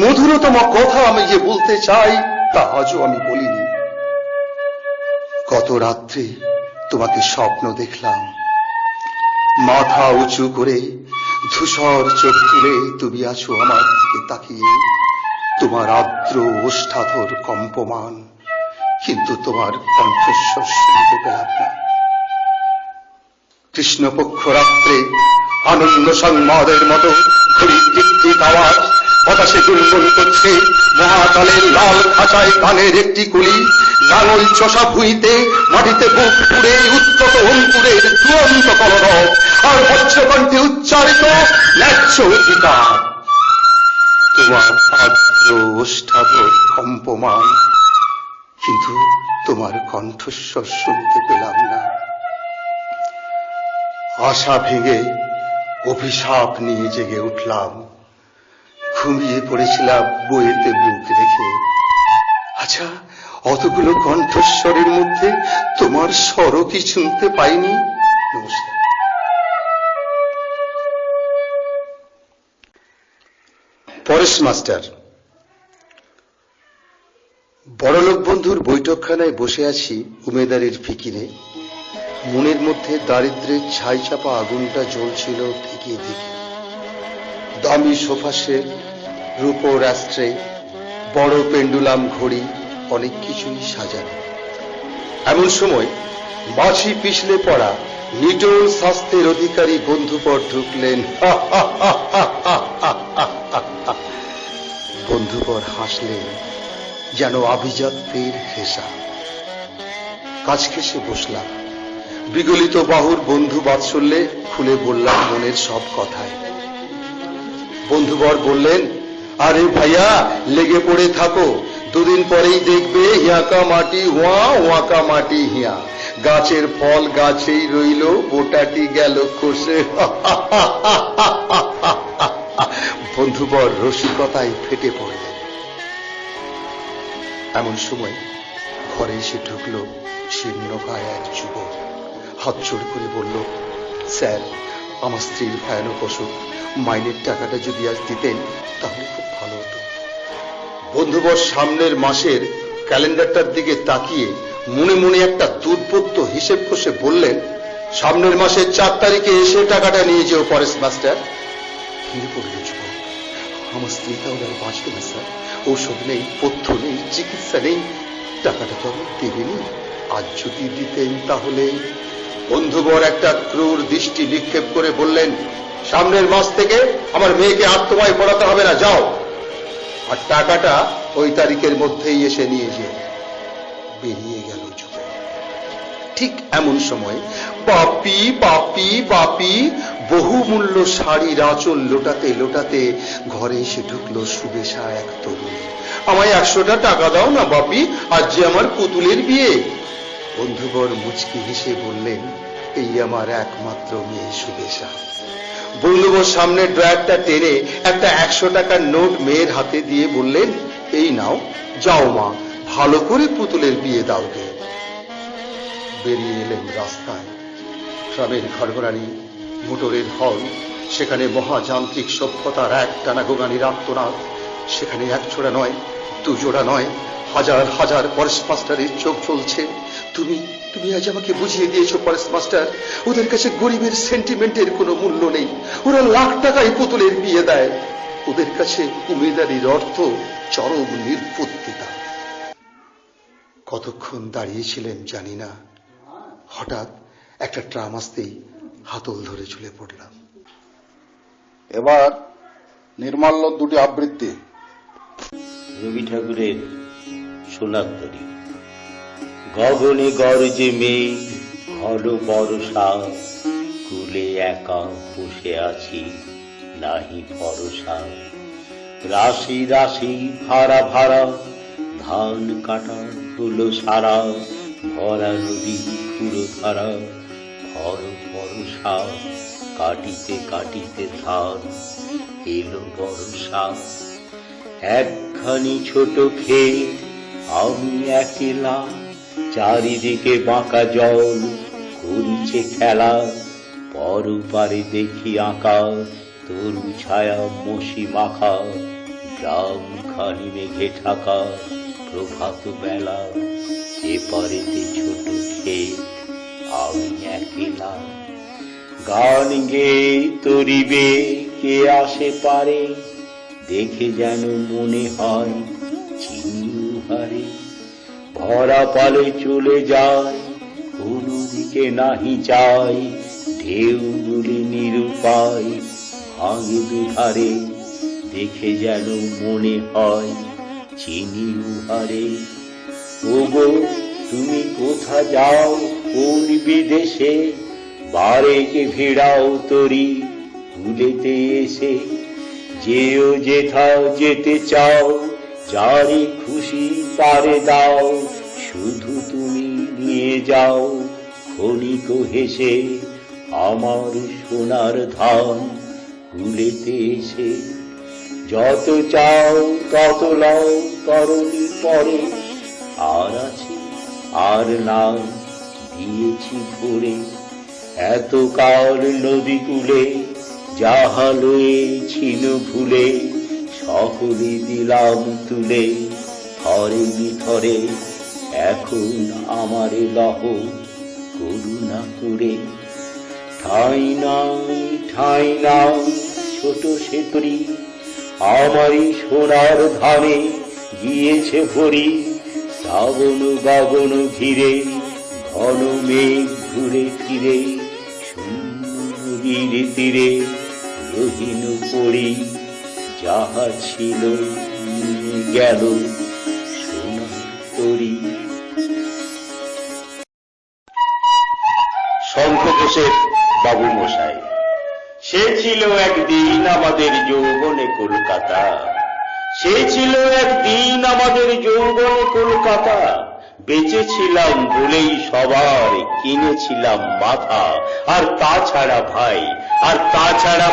মধুরতম কথা আমি যে বলতে চাই তা আজও আমি বলিনি। গত রাত্রে তোমাকে স্বপ্ন দেখলাম, মাথা উঁচু করে ধূসর চোখ তুলে তুমি আছো আমার দিকে তাকিয়ে। তোমার আর্দ্র ওষ্ঠাধর কম্পমান, কিন্তু তোমার কণ্ঠস্বর শুনতে পেলাম না। কৃষ্ণপক্ষ রাত্রে আনন্দ সংবাদের মতো ঘড়ির টিক টিক আওয়াজ বাতাসে গুনগুন করছে। মহাকালের লাল খাঁচায় কানের একটি কুলি, লাঙল চষা ভুঁইতে মাটিতে বুক পুড়ে উত্তত অঙ্কুরের দুরন্ত কলরব, আর বজ্রকণ্ঠে উচ্চারিত ন্যায্য অধিকার। তোমার আর্দ্র ওষ্ঠাধর কম্পমান, কিন্তু তোমার কণ্ঠস্বর শুনতে পেলাম না। আশা ভেঙে অভিশাপ নিয়ে জেগে উঠলাম, ঘুমিয়ে পড়েছিলাম বইয়েতে বুক রেখে। আচ্ছা, অতগুলো কণ্ঠস্বরের মধ্যে তোমার স্বরও কি শুনতে পাইনি? নমস্কার। পরেশ মাস্টার। বড়লোক বন্ধুর বৈঠকখানায় বসে আছি উমেদারির ফিকিরে। মনের মধ্যে দারিদ্র্যের ছাই চাপা আগুনটা জ্বলছিল থেকে থেকে। দামি সোফা সেট, রূপোর অ্যাস্ট্রে, বড় পেন্ডুলাম ঘড়ি, অনেক কিছুই সাজানো। এমন সময় মাছি পিছলে পড়া নিটোল স্বাস্থ্যের অধিকারী বন্ধুবর ঢুকলেন। বন্ধুবর হাসলেন যেন আভিজাত্যের হেসা। কাছ ঘেঁষে বসলাম, বিগলিত বাহুর বন্ধু বাৎসল্যে খুলে বললাম মনের সব কথায়। বন্ধুবর বললেন, আরে ভাইয়া লেগে পড়ে থাকো, দুদিন পরেই দেখবে হিয়াকা মাটি হুয়া হুয়াকা মাটি হিয়া, গাছের ফল গাছেই রইল, বোটাটি গেল খসে। বন্ধুবর রসিকতায় ফেটে পড়লেন। এমন সময় ঘরে এসে ঢুকলো শীর্ণকায় এক যুবক। হাত জোড় করে বলল, স্যার, আমার স্ত্রীর ভয়ানক অসুখ, মাইনের টাকাটা যদি আজ দিতেন তাহলে খুব ভালো হতো। বন্ধুবর সামনের মাসের ক্যালেন্ডারটার দিকে তাকিয়ে মনে মনে একটা দুর্বোধ্য হিসেব কষে বললেন, সামনের মাসের 4 তারিখে এসে টাকাটা নিয়ে যেও ফরেস্ট মাস্টার। ভেঙে পড়ল যুবক, আমার স্ত্রী তাহলে আর বাঁচবে না স্যার, ঔষধ নেই, পথ্য নেই, চিকিৎসা নেই, টাকাটা তো আমি দেবেনি, আজ যদি দিতেন তাহলে। বন্ধুবর একটা ক্রূর দৃষ্টি নিক্ষেপ করে বললেন, সামনের মাস থেকে আমার মেয়েকে আর তোমায় পড়াতে হবে না, যাও, আর টাকাটা ওই তারিখের মধ্যেই এসে নিয়ে যে। বেরিয়ে গেল যুবক। ঠিক এমন সময় বাপি বাপি বাপি বহুমূল্য শাড়ির আঁচল লোটাতে লোটাতে ঘরে এসে ঢুকলো সুবেশা এক তরুণী। আমায় 100টা টাকা দাও না বাপি, আজ যে আমার পুতুলের বিয়ে। বন্ধুবর মুচকি হেসে বললেন, এই আমার একমাত্র মেয়ে সুবেশা। বন্ধুবর সামনে ড্রয়ারটা টেনে একটা 100 টাকার নোট মেয়ের হাতে দিয়ে বললেন, এই নাও, যাও মা, ভালো করে পুতুলের বিয়ে দাও গে। বেরিয়ে এলেন রাস্তায়। ট্রামের ঘরঘরানি, মোটরের হর্ন, সেখানে মহাযান্ত্রিক সভ্যতার এক টানা গোগানির আর্তনাদ। সেখানে 1 জোড়া নয়, 2 জোড়া নয়, হাজার হাজার ফরেস্ট মাস্টারের চোখ জ্বলছে। তুমি আজ আমাকে বুঝিয়ে দিয়েছো ফরেস্ট মাস্টার, ওদের কাছে গরিবের সেন্টিমেন্টের কোনো মূল্য নেই, ওরা লাখ টাকায় পুতুলের বিয়ে দেয়, ওদের কাছে উমেদারির অর্থ চরম নির্বুদ্ধিতা। কতক্ষণ দাঁড়িয়েছিলেন জানি না, হঠাৎ একটা ট্রাম আসতেই হাতল ধরে ঝুলে পড়লাম। এবার নির্মাল্য 2টি আবৃত্তি। রবি ঠাকুরের সোনার তরী। গগনে গর্জে মেঘ, ঘন বর্ষা, কুলে একা বসে আছি, নাহি ভরসা। রাশি রাশি ভাড়া ভাড়া, ধান কাটা হলো সারা, ভরা নদী পুরো ধারা, ঘর বর্ষা। কাটিতে কাটিতে ধান এলো বর্ষা। একখানি ছোট ক্ষেত, আমি একলা, চারিদিকে বাঁকা জল, করিছে খেলা। পরপারে দেখি আঁকা, তরু ছায়া মশি মাখা, গ্রাম খানি মেঘে ঢাকা, প্রভাত বেলা। এপারেতে ছোট ক্ষেত, আমি একলা। গান গেয়ে তরিবে কে আসে পারে, দেখে যেন মনে হয় চিনি উহারে। ভরা পালে চলে যায়, কোনো দিকে নাহি যায়, ঢেউগুলি নিরুপায় ভাঙে দুধারে, দেখে যেন মনে হয় চিনি উহারে। ওগো তুমি কোথা যাও কোন বিদেশে, বারেকে ভিড়াও তরি কুলেতে এসে। যেও যেথা যেতে চাও, যারে খুশি তারে দাও, শুধু তুমি নিয়ে যাও ক্ষণিক হেসে আমার সোনার ধান কুলেতে এসে। যত চাও তত লাও তরণী পরে, আর আছে আর নাই দিয়েছি ভরে। এতকাল নদী কূলে যাহা লয়েছিল ভুলে, সকলে দিলাম তুলে থরে বিথরে। এখন আমারে লহ করুণা করে। ঠাঁই নাই ছোট সেতরি, আমারই সোনার ধানে গিয়েছে ভরি। শ্রাবণ গগন ঘিরে, ঘন মেঘ ঘুরে ফিরে, শূন্য নদীর তীরে রহিন পড়ি। যাহা ছিল নিয়ে গেল সোনার তরী। শঙ্খ ঘোষের বাবু মশাই, সে ছিল একদিন আমাদের যৌবনে কলকাতা। সে ছিল একদিন আমাদের যৌবনে কলকাতা, বেঁচেছিলাম বলেই সবার কিনেছিলাম মাথা। আর তাছাড়া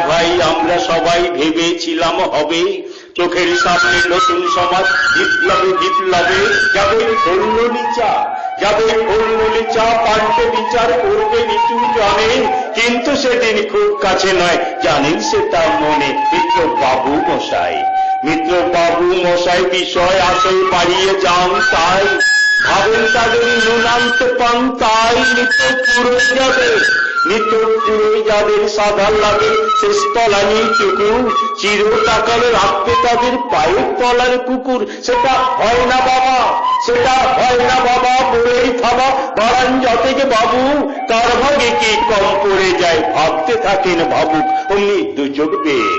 ভাই আমরা সবাই ভেবেছিলাম হবে চোখের সামনে নতুন সমাজ, বিপ্লবে যাদের কল্লোলিচা পাল্টে বিচার করবে নিচু জনে। কিন্তু সেদিন খুব কাছে নয়, জানেন সেটা মনে মিত্র বাবু মশাই বিষয় আসল পাড়িয়ে যান, তাই ভাবেন তাদের নুনান্ত পান, তাই নিত্য পুরোই যাদের সাধার লাগে শেষ তলানি চুকুর, চিরকালে রাখবে তাদের পায়ের তলার কুকুর। সেটা হয় না বাবা বলেই থামা বাড়ান যতেক বাবু, তার ভাগে কি কম পড়ে যায় ভাবতে থাকেন ভাবুক। অমনি দু চোখ বেয়ে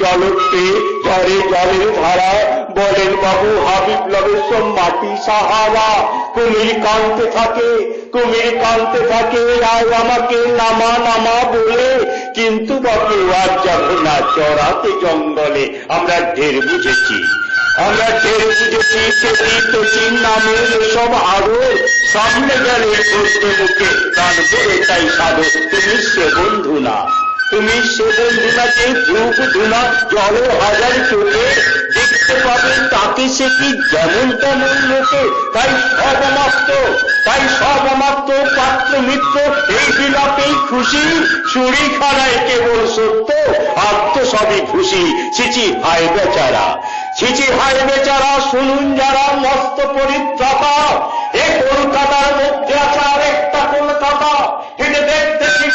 জলকে জলের ধারা বলেন বাবু বিপ্লবের সব মাটি সাহারা। কুমির কানতে থাকে আয় আমাকে নামা বলে, কিন্তু বাবু আর যাব না চড়াতে জঙ্গলে। আমরা ঢের বুঝেছি নামের সব আরো সামনে গেলে করতে মুখে গান করে তাই সাধো। তুমি সে বন্ধু না যে ধূপ ধুনা জলে হাজার চোখে দেখতে পাবেন তাকে সে কি যেমন তেমন লোকে। তাই সব অমাত্র পাত্র মিত্র এই বিলাপেই খুশি, চুরি খানায় কেবল সত্য আর তো সবই খুশি। ছিচি হায় বেচারা শুনুন যারা মস্ত পরিত্রাতা, এ কলকাতার মধ্যে আছে আরেকটা কলকাতা। হেঁটে দেখতেছি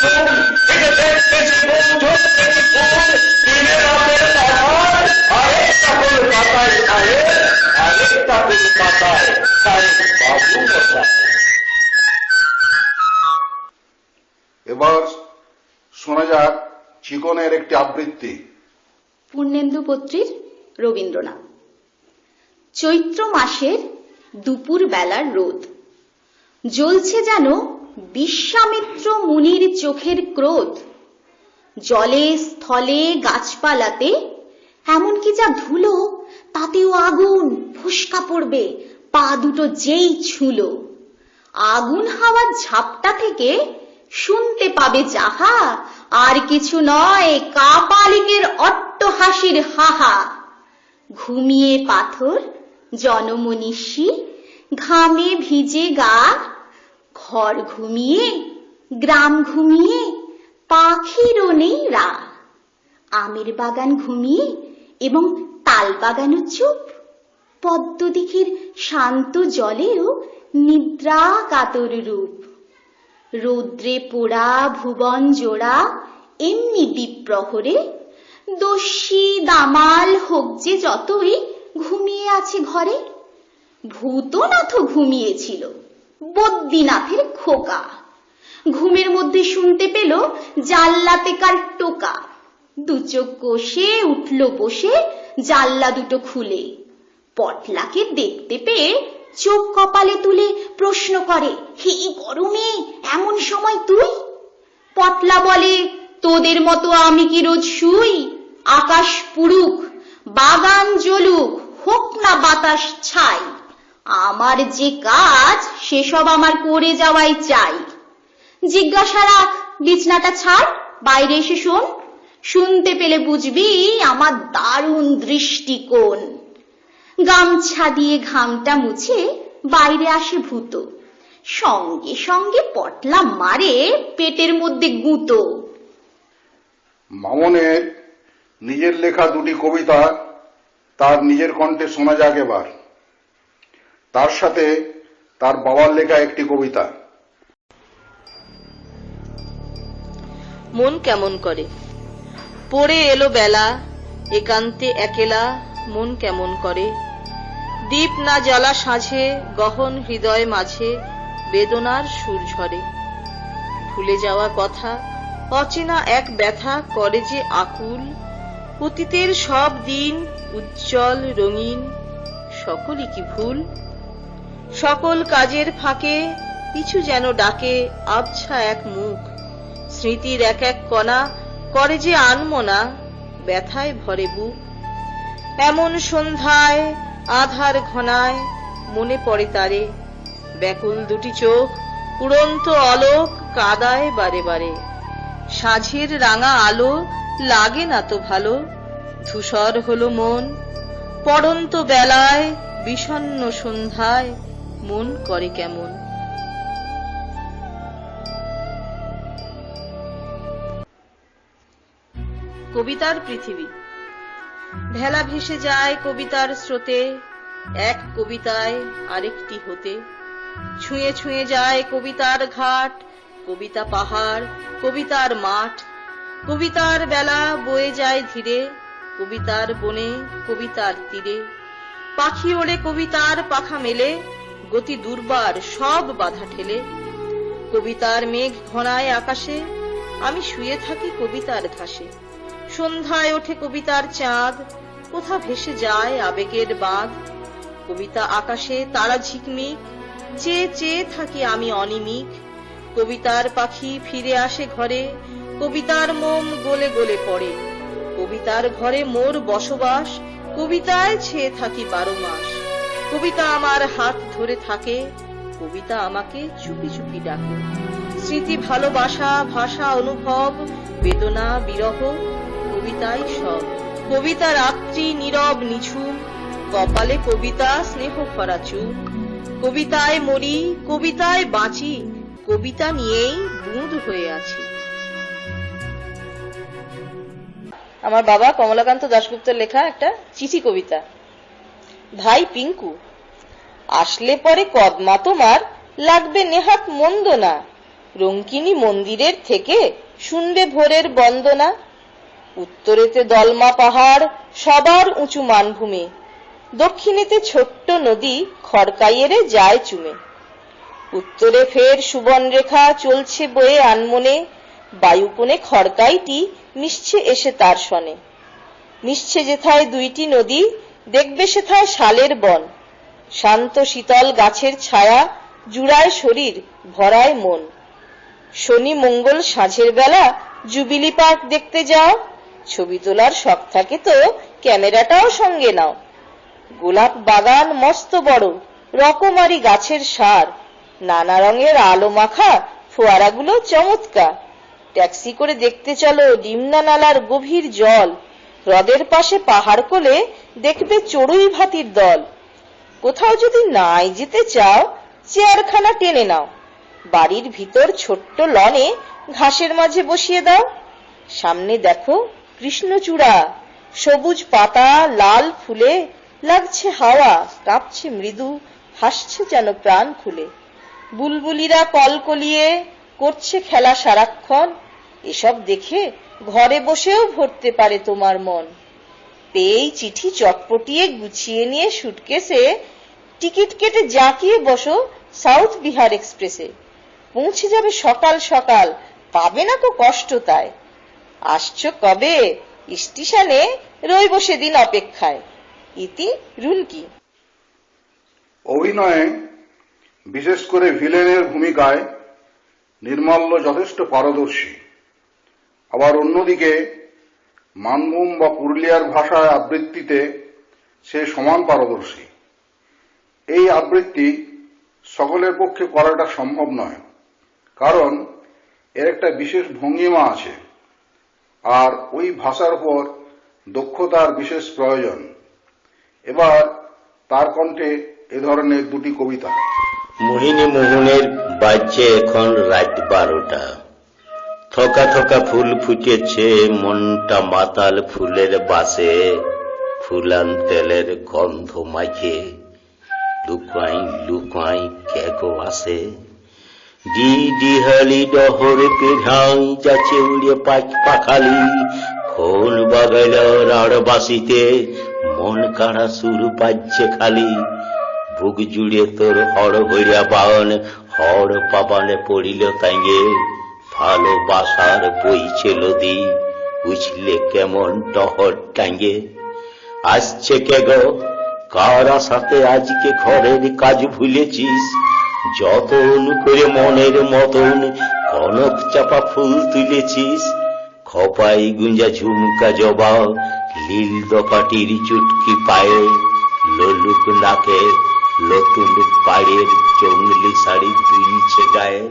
এবার শোনা যাক চিকনের একটি আবৃত্তি। পূর্ণেন্দু পত্রীর রবীন্দ্রনাথ। চৈত্র মাসের দুপুর বেলার রোদ জ্বলছে যেন বিশ্বামিত্র মুনির চোখের ক্রোধ। জলে স্থলে গাছপালাতে এমনকি যা ধুলো তাতেও আগুন ফুসকা পড়বে পা দুটো যেই ছুলো। আগুন হাওয়ার ঝাপটা থেকে শুনতে পাবে যাহা, আর কিছু নয় কাপালিকের অট্টহাসির হাহা। ঘুমিয়ে পাথর জনমনীষী, ঘামে ভিজে গা, ঘর ঘুমিয়ে গ্রাম ঘুমিয়ে পাখিরও নেই রা। আমের বাগান ঘুমিয়ে এবং তাল বাগানও চুপ, পদ্মদিঘির শান্ত জলেও নিদ্রা কাতর রূপ। রৌদ্রে পোড়া ভুবন জোড়া এমনি দ্বীপ্রহরে, দস্যি দামাল হোক যে যতই ঘুমিয়ে আছে ঘরে। ভূতনাথ ঘুমিয়েছিল, বদ্রীনাথের খোকা। ঘুমের মধ্যে শুনতে পেল জাল্লাতে কার টোকা। দু চোখ কষে উঠল বসে, জাল্লা দুটো খুলে। পটলাকে দেখতে পেয়ে চোখ কপালে তুলে প্রশ্ন করে, হে গরমে এমন সময় তুই? পটলা বলে, তোদের মতো আমি কি রোজ শুই? আকাশ পুড়ুক বাগান জ্বলুক হোক না বাতাস ছাই, আমার যে কাজ সেসব আমার করে যাওয়াই চাই। জিজ্ঞাসা রাখ, বিছনাটা ছাড়, বাইরে এসে শোন। শুনতে পেলে বুঝবি আমার দারুণ দৃষ্টিকোণ। গামছা দিয়ে ঘামটা মুছে বাইরে আসে ভূত, সঙ্গে সঙ্গে পটলা মারে পেটের মধ্যে গুঁতো। মামনের নিজের লেখা দুটি কবিতা তার নিজের কণ্ঠে শোনা যাক এবার। তার সাথে তার বাবার লেখা একটি কবিতা। মন কেমন করে পড়ে এলো বেলা, একান্তে একেলা মন কেমন করে। দীপ না জ্বালা সাঁঝে গহন হৃদয় মাঝে বেদনার সুর ঝরে। ভুলে যাওয়া কথা অচেনা এক ব্যথা করে যে আকুল। অতীতের সব দিন উজ্জ্বল রঙিন, সকলই কি ভুল? সকল কাজের ফাঁকে কিছু যেন ডাকে আবছা এক মুখ। স্মৃতির এক এক কণা করে যে আনমনা, ব্যথায় ভরে বুক। এমন সন্ধ্যায় আধার ঘনায় মনে পড়ে তারে, ব্যাকুল দুটি চোখ উড়ন্ত অলোক কাদায় বারে বারে। সাঁঝের রাঙা আলো লাগে না তো ভালো, ধূসর হলো মন। পড়ন্ত বেলায় বিষণ্ণ সন্ধ্যায় মন করে কেমন। কবিতার পৃথিবী। ভেলা ভেসে যায় কবিতার স্রোতে, এক কবিতায় আরেকটি হতে। ছুঁয়ে ছুঁয়ে যায় কবিতার ঘাট, কবিতা পাহাড়, কবিতার মাঠ। কবিতার বেলা বয়ে যায় ধীরে, কবিতার বনে, কবিতার তীরে। পাখি ওড়ে কবিতার পাখা মেলে, গতি দুর্বার সব বাধা ঠেলে। কবিতার মেঘ ঘনায় আকাশে, আমি শুয়ে থাকি কবিতার ঘাসে। সন্ধ্যায় ওঠে কবিতার চাঁদ, কোথা ভেসে যায় আবেগের বাঁধ। কবিতা আকাশে তারা ঝিকমিক, চেয়ে চেয়ে থাকি আমি অনিমিক। কবিতার পাখি ফিরে আসে ঘরে, কবিতার মোম গলে গলে পড়ে। কবিতার ঘরে মোর বসবাস, কবিতায় ছেয়ে থাকি 12 মাস। কবিতা আমার হাত ধরে থাকে, কবিতা আমাকে চুপি চুপি ডাকে। স্মৃতি, ভালোবাসা, ভাষা, অনুভব, বেদনা, বিরহ, কবিতাই সব। কবিতা রাত্রি নীরব নিঝুম, কপালে কবিতা স্নেহ ভরা চুপ। কবিতায় মরি, কবিতায় বাঁচি, কবিতা নিয়েই বুঁদ হয়ে আছি। আমার বাবা কমলাকান্ত দাশগুপ্তের লেখা একটা চিঠি কবিতা। ভাই পিঙ্কু, আসলে পরে কদমা তোমার লাগবে নেহাত মন্দ না। রঙ্কিনী মন্দিরের থেকে শুনবে ভোরের বন্দনা। উত্তরেতে দলমা পাহাড়, সবার উঁচু মানভূমি। দক্ষিণেতে ছোট্ট নদী খড়কাইয়েরে যায় চুমে। উত্তরে ফের সুবনরেখা চলছে বয়ে আনমনে। বায়ুকোণে খড়কাইটি মিশছে এসে তার সনে। মিশছে যেথায় দুইটি নদী, দেখবে সেথায় শালের বন। শান্ত শীতল গাছের ছায়া জুড়ায় শরীর, ভরায় মন। শনি মঙ্গল সাঁঝের বেলা জুবিলি পার্ক দেখতে যাও। ছবি তোলার শখ থাকে তো ক্যামেরাটাও সঙ্গে নাও। গোলাপ বাগান মস্ত বড়, রকমারি গাছের সার। নানা রঙের আলো মাখা ফোয়ারাগুলো চমৎকার। ট্যাক্সি করে দেখতে চলো ডিমনা নালার গভীর জল। হ্রদের পাশে পাহাড় কোলে দেখবে চড়ুই ভাতির দল। কোথাও যদি নাই যেতে চাও, চেয়ারখানা টেনে নাও। বাড়ির ভিতর ছোট্ট লনে ঘাসের মাঝে বসিয়ে দাও। সামনে দেখো কৃষ্ণচূড়া, সবুজ পাতা, লাল ফুলে লাগছে হাওয়া, কাঁপছে মৃদু, হাসছে যেন প্রাণ খুলে। বুলবুলিরা কলকলিয়ে করছে খেলা সারাক্ষণ। এসব দেখে ঘরে বসেও ভরতে পারে তোমার মন। পেয়েই চিঠি চটপটিয়ে গুছিয়ে নিয়ে সুটকেসে টিকিট কেটে জাঁকিয়ে বসো সাউথ বিহার এক্সপ্রেসে। পৌঁছে যাবে সকাল সকাল, পাবে না তো কষ্ট তাই। আসছো কবে স্টেশনে, রইব সেদিন অপেক্ষায়। ইতি রুনকি। অভিনয়ে বিশেষ করে ভিলেনের ভূমিকায় নির্মল্য যথেষ্ট পারদর্শী। আবার অন্যদিকে মানভূম বা পুরুলিয়ার ভাষায় আবৃত্তিতে সে সমান পারদর্শী। এই আবৃত্তি সকলের পক্ষে করাটা সম্ভব নয়, কারণ এর একটা বিশেষ ভঙ্গিমা আছে, আর ওই ভাষার উপর দক্ষতার বিশেষ প্রয়োজন। এবার তার কণ্ঠে এ ধরনের দুটি কবিতা। মোহিনী মোহনের বাজছে এখন রাত 12টা। থকা থকা ফুল ফুটেছে, মনটা মাতাল ফুলের বাসে। ফুলান তেলের গন্ধ মাখে, লুকাই লুকাই কেগো আসে। ডিহালি ডহর পেঢাই যাচ্ছে উড়ে পাখালি। খোল বাগাইল রাড় বাসিতে, মন কাড়া সুর পাচ্ছে খালি। বুক জুড়ে তোর হড় ভরিয়া বান, হড় পাবানে পড়িল তাইগে। ভালোবাসার বইছে নদী, বুঝলে কেমন টহর টাঙ্গে। আসছে কে গো কার আশাতে আজকে ঘরের কাজ ভুলেছিস? যতন করে মনের মতন কনক চাপা ফুল তুলেছিস। খপাই গুঞ্জা ঝুমকা জবা, লীল দপাটির চুটকি পায়ে, ললুক নাকে নতুন পাড়ের জঙ্গলি শাড়ি দুইছে গায়ে।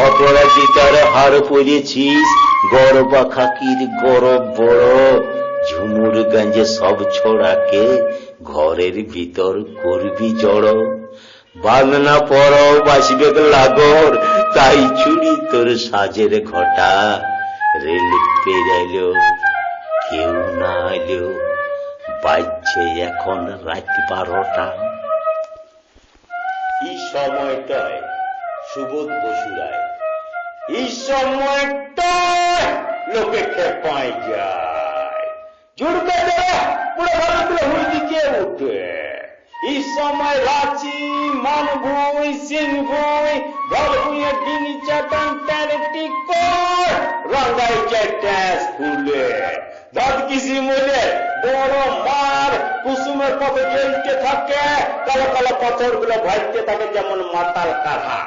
অপরাজিতার হার পরেছিস, গরবা খাকির গরব বড়, ঝুমুর গঞ্জে সব ছোড়াকে ঘরের ভিতর করবি জড়। বাঁধনা পর বাসবে লাগর, তাই চুরি তোর সাজের ঘটা। রেল পেরাইল কেউ না এলো, বাজছে এখন রাত 12টা। এই সময়টায় সুবোধ বসুরায়, এই সময়টায় লোকে খেপায় যায়, জুড়বে দেয় পুরো ভারতগুলো হুড়দিকে উঠে। এই সময় রাঁচি, মানভূই, সিংভূই, ঘরভূঁয়ে ডিঙি চাটান ট্যারেটি কর, রাঙ্গাই যায় ট্যাস ফুলে। দাঁত কিসি মলে বড় মার কুসুমের পথে জ্বলতে থাকে, কালো কালো পাথর গুলো ভাইতে থাকে যেমন মাতাল কাঠা।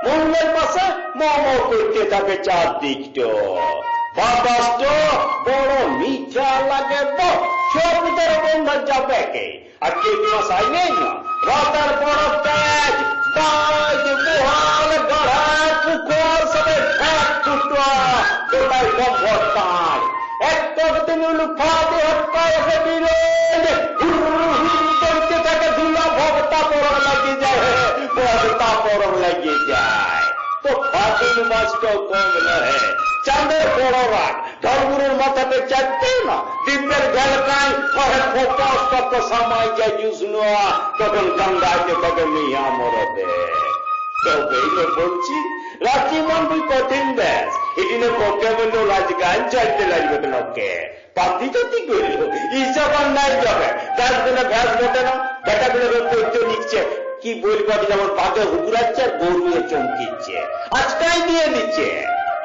মন্দিরের পাশে মম করতে থাকে চারদিকটা। বাতাসটা বড় মিঠা লাগে, সব ভিতরে বন্ধ যাবে কে। আর কেউ মাস আইলেই না, রাতের বড় তেজ, বাজ, বুহাল, গড়া, পুকুর সবে ঠেক ছুটো, গোটাই গম্ভর তাঁর। একটা দিন ফাঁদে হটকায় এসে বিরোধ, করতে থাকে ধুলা ভবতা পরম লাগিয়ে যায়, ভবতা পরম লাগিয়ে যায়। তো ফাঁদিন মাছটাও কম নয়, চাঁদের বড় রাত, ধর্মগুরুর মাথাতে চাইতেই না, দিব্যের ভেলকায় ঘরে ফোকাস তত সময় যায় জুস নোয়া, তখন গঙ্গাইতে তখন মিয়া মরদে। তবে এইগুলো বলছি, রাত্রি মন্দির কঠিন ব্যাস, এদিনে পক্ষে বললো রাজগান চাইতে লাগবে লোককে। পাতি চাতি করল হিসাব আর নাই যাবে, তার জন্য ভ্যাস ঘটে না, বেটাগুলো করতে নিচ্ছে। কি বলবো, যেমন বাঘে হুকুরাচ্ছে আর গরুয়ে চমকিচ্ছে, আজকাই দিয়ে দিচ্ছে।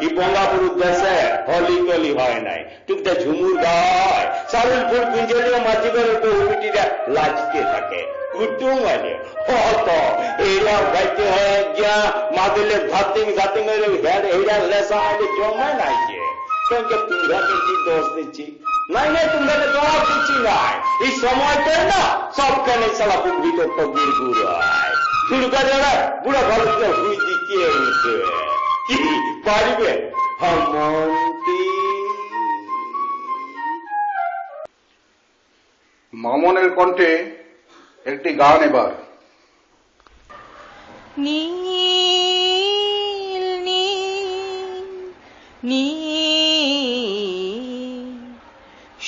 এই বঙ্গাপুরুর দেশে হলি টলি হয় নাই, টুকটা ঝুমুর গায়, সারুল ফুল পিঞ্জলিও মাঝি করে বহুটিরা লাজতে থাকে। কুটুম আছে হত এরা গাইতে হয় গিয়া মাদলে ধাতিং ধাতিং এরা লেসা আইলে জমা নাইছে। তোকে তোমরা কি দোষ দিচ্ছি? নাই নাই, তোমরা জবাব দিচ্ছি নাই। এই সময়টা না সবখানে সালা পুঙ্গিত গুড় গুড় হয়, দুর্গা যারা বুড়া ভারতকে হুই দিকে উঠে কি পারিবে হেমন্তী। মামনের কণ্ঠে একটি গান এবার। নীল নীল নীল,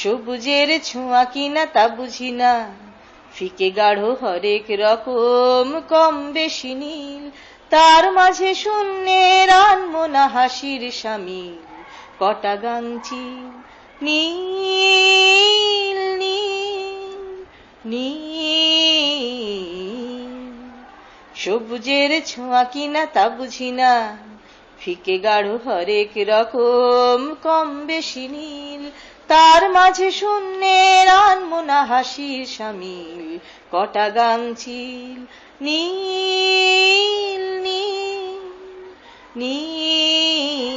সবুজের ছোঁয়া কিনা তা বুঝি না, ফিকে গাঢ় হরেক রকম কম বেশি নীল, তার মাঝে শূন্যের আনমনা হাসির সামিল, কটা গাংচি নীল নীল নীল, সবুজের ছোঁয়া কিনা তা বুঝি না, ফিকে গাঢ় হরেক রকম কম বেশি নীল, তার মাঝে শূন্যের আনমনা হাসির সামিল, কটা গাংচিল নীল নীল নীল।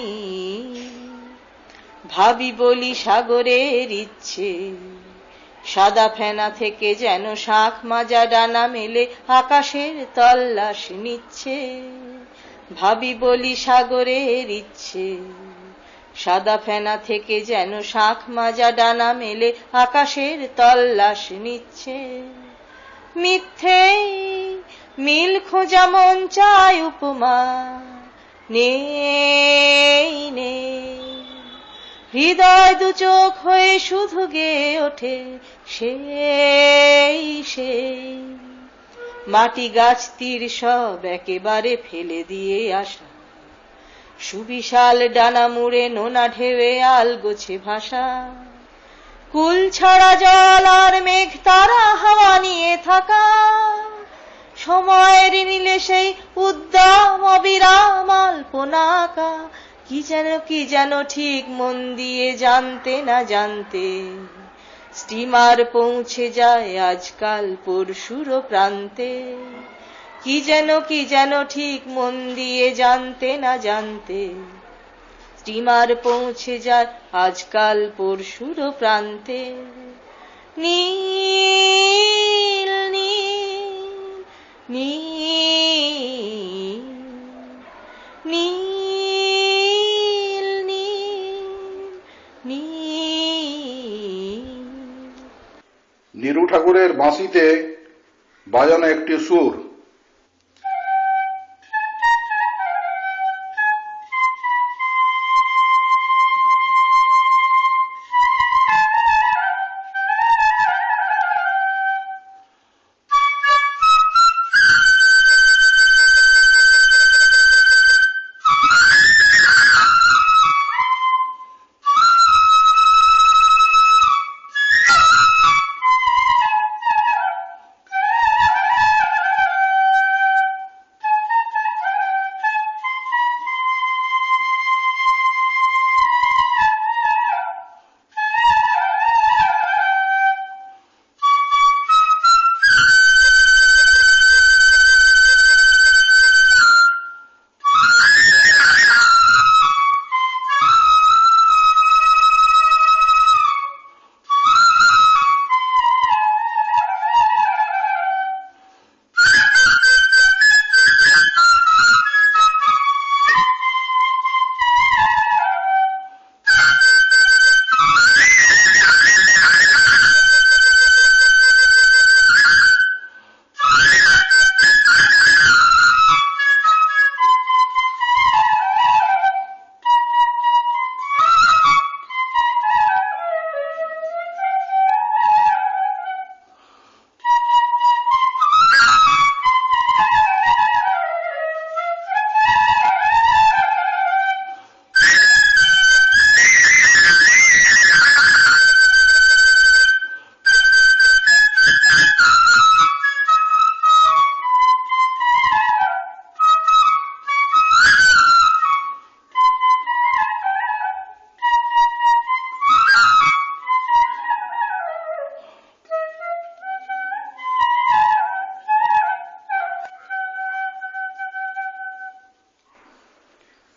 ভাবি বলি সাগরের ইচ্ছে, সাদা ফেনা থেকে যেন শাঁখ মাজা ডানা মেলে আকাশের তল্লাশ নিচ্ছে। ভাবি বলি সাগরের ইচ্ছে, সাদা ফেনা থেকে যেন শাঁখ মাজা ডানা মেলে আকাশের তল্লাশ নিচ্ছে। মিথ্যে মিল খোঁজা মন চায় উপমা নেই নেই, হৃদয় দু চোখ হয়ে শুধু গেয়ে ওঠে সেই সেই, মাটি গাছ তীর সব একেবারে ফেলে দিয়ে আসা, সুবিশাল ডানা মুড়ে নোনা ঢেউয়ে আল গোছে ভাষা, কুল ছাড়া জল আর মেঘ তারা হাওয়া নিয়ে থাকা, সময়ের নীলে সেই উদ্দাম অবিরাম আলপনা আঁকা, কি যেন ঠিক মন দিয়ে জানতে না জানতে, স্টিমার পৌঁছে যায় আজকাল পরশুর প্রান্তে। কি যেন ঠিক মন দিয়ে জানতে না জানতে, স্টিমার পৌঁছে যায় আজকাল পরশুর প্রান্তে। নীল নীল নীল নীল নীল নীল। নীরু ঠাকুরের বাঁশিতে বাজানো একটি সুর।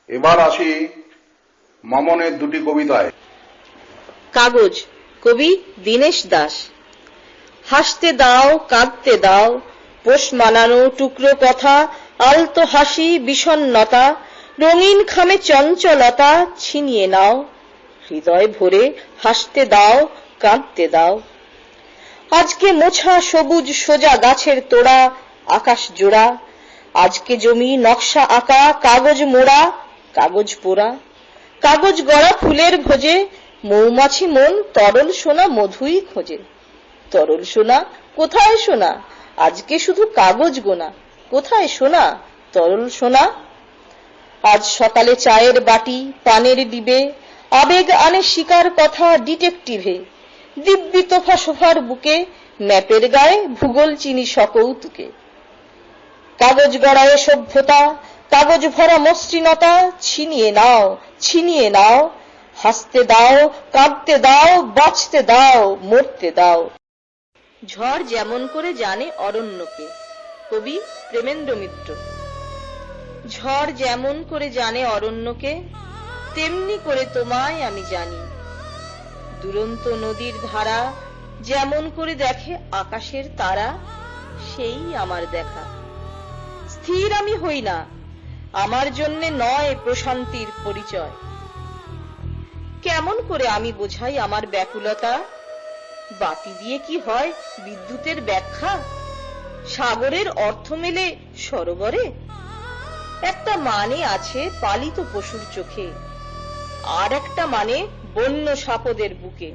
এবার আসি মামনের দুটি কবিতায়। কাগজ, কবি দীনেশ দাস। হাসতে দাও, কাঁদতে দাও, পোষ মানানো টুকরো কথা, আলতো হাসি, বিষণ্ণতা, রঙিন খামে চঞ্চলতা ছিনিয়ে নাও, হৃদয় ভরে হাসতে দাও, কাঁদতে দাও। আজকে মোছা সবুজ সোজা গাছের তোড়া, আকাশ জোড়া, আজকে জমি নকশা আঁকা, কাগজ মোড়া, কাগজ পোড়া, কাগজ গড়া ফুলের ভোজে, মৌমাছি মন তরল সোনা মধুই খোঁজে। তরল সোনা কোথায় সোনা, আজকে শুধু কাগজ গোনা, কোথায় সোনা তরল সোনা। আজ সকালে চায়ের বাটি, পানের ডিবে, আবেগ আনে শিকার কথা ডিটেকটিভে, দিব্যি তোফা সোফার বুকে, ম্যাপের গায়ে ভূগোল চিনি সকৌতুকে। কাগজ গড়ায় সভ্যতা, কাগজ ভরা মসৃণতা ছিনিয়ে নাও, ছিনিয়ে নাও, হাসতে দাও, কাঁদতে দাও, বাঁচতে দাও, মরতে দাও। ঝড় যেমন করে জানে অরণ্যকে, কবি প্রেমেন্দ্র মিত্র। ঝড় যেমন করে জানে অরণ্যকে, তেমনি করে তোমায় আমি জানি। দুরন্ত নদীর ধারা যেমন করে দেখে আকাশের তারা, সেই আমার দেখা। স্থির আমি হই না, আমার জন্যে নয় প্রশান্তির পরিচয়। কেমন করে আমি বোঝাই আমার ব্যাকুলতা, বাতি দিয়ে কি হয় বিদ্যুতের ব্যাখ্যা? সাগরের অর্থ মেলে সরোবরে, একটা মানে আছে পালিত পশুর চোখে, আর একটা মানে বন্য সাপদের বুকে।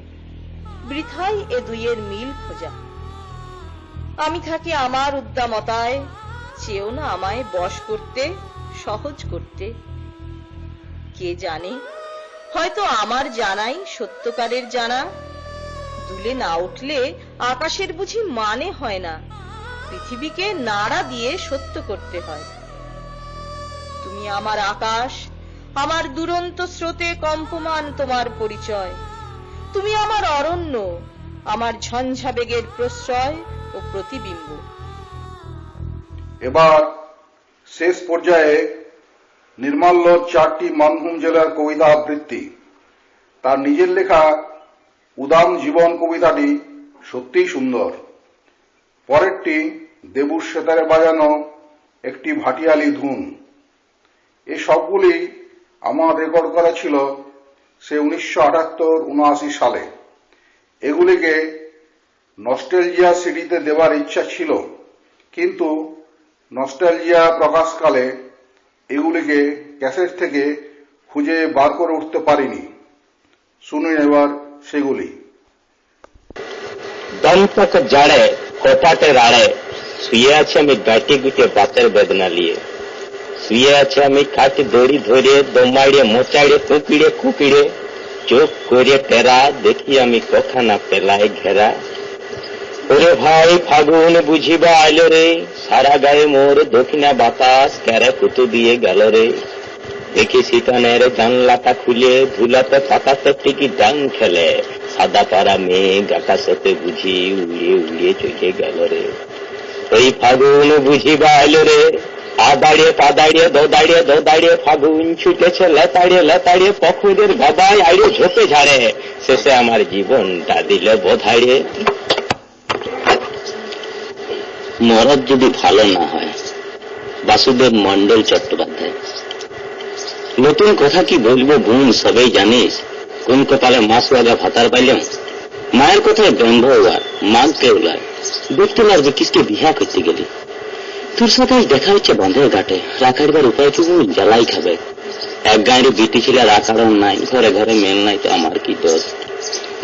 বৃথাই এ দুইয়ের মিল খোঁজা। আমি থাকি আমার উদ্দামতায়, চেয়েও না আমায় বশ করতে, সহজ করতে। কে জানে, হয়তো আমার জানাই সত্যকারের জানা। দুলে না উঠলে আকাশের বুঝি মানে হয় না, পৃথিবীকে নাড়া দিয়ে সত্য করতে হয়। তুমি আমার আকাশ, আমার দুরন্ত স্রোতে কম্পমান তোমার পরিচয়। তুমি আমার অরণ্য, আমার ঝঞ্ঝাবেগের প্রশ্রয় ও প্রতিবিম্ব। এবার শেষ পর্যায়ে নির্মাল্যর 4টি মানভূম জেলার কবিতা আবৃত্তি। তার নিজের লেখা উদাম জীবন কবিতাটি সত্যিই সুন্দর। পরেরটি দেবুর সেতারে বাজানো একটি ভাটিয়ালি ধুন। এই সবগুলি আমার রেকর্ড করা ছিল সে 1978-79 সালে। এগুলিকে নস্টালজিয়া সিডিতে দেওয়ার ইচ্ছা ছিল, কিন্তু নস্টালজিয়া প্রকাশকালে এগুলিকে ক্যাসেট থেকে খুঁজে বার করে উঠতে পারিনি। শুনুন এবার সেগুলি। দমতক জাড়ে কপাটে রাড়ে শুয়ে আছে আমি গাঁটি গুটে বাতের বেদনা নিয়ে। শুয়ে আছে আমি কাটি দড়ি ধরে দমাইড়ে মোচাইড়ে কুকিড়ে কুকিড়ে চোখ করে টেরা দেখি আমি কখানা পেলায় ঘেরা। ওরে ভাই ফাগুন বুঝিবা আইলো রে, সারা গায়ে মোর দক্ষিণা বাতাস ক্যারে কুতু দিয়ে গেল রে। দেখি শীতনের জানলাটা খুলে ধুলাতে পাতাতে টিকি ডাং খেলে, সাদা পাড়া মেঘ আকাশেতে বুঝি উড়িয়ে উড়িয়ে চলে গেল রে। ওই ফাগুন বুঝিবা আইলো রে, আদাড়িয়ে পাদাড়িয়ে দোদাড়িয়ে দোদাড়িয়ে ফাগুন ছুটেছে লতাড়িয়ে লতাড়িয়ে পখুরের গবায় আইড়ে ঝোপে ঝাড়ে, শেষে আমার জীবনটা দিল বোধাড়িয়ে। মরদ যদি ভালো না হয়, বাসুদেব মন্ডল চট্টোপাধ্যায়। নতুন কথা কি বলবো বোন, সবাই জানিস কোন কপালে মাস লাগা ভাতার পাইলাম। মায়ের কথায় ব্রহ্ম উড়ার, মাঘ কে উড়ার, দেখতে লাগবে কিসকে বিহা করতে গেলি। তোর সাথে আজ দেখা হচ্ছে বাঁধের ঘাটে, রাখাড়বার উপায় কি বল, জ্বালাই খাবে। এক গাঁয়ের বিটি ছিল রাখাড়ন নাই, ঘরে ঘরে মেল নাই, তো আমার কি দোষ।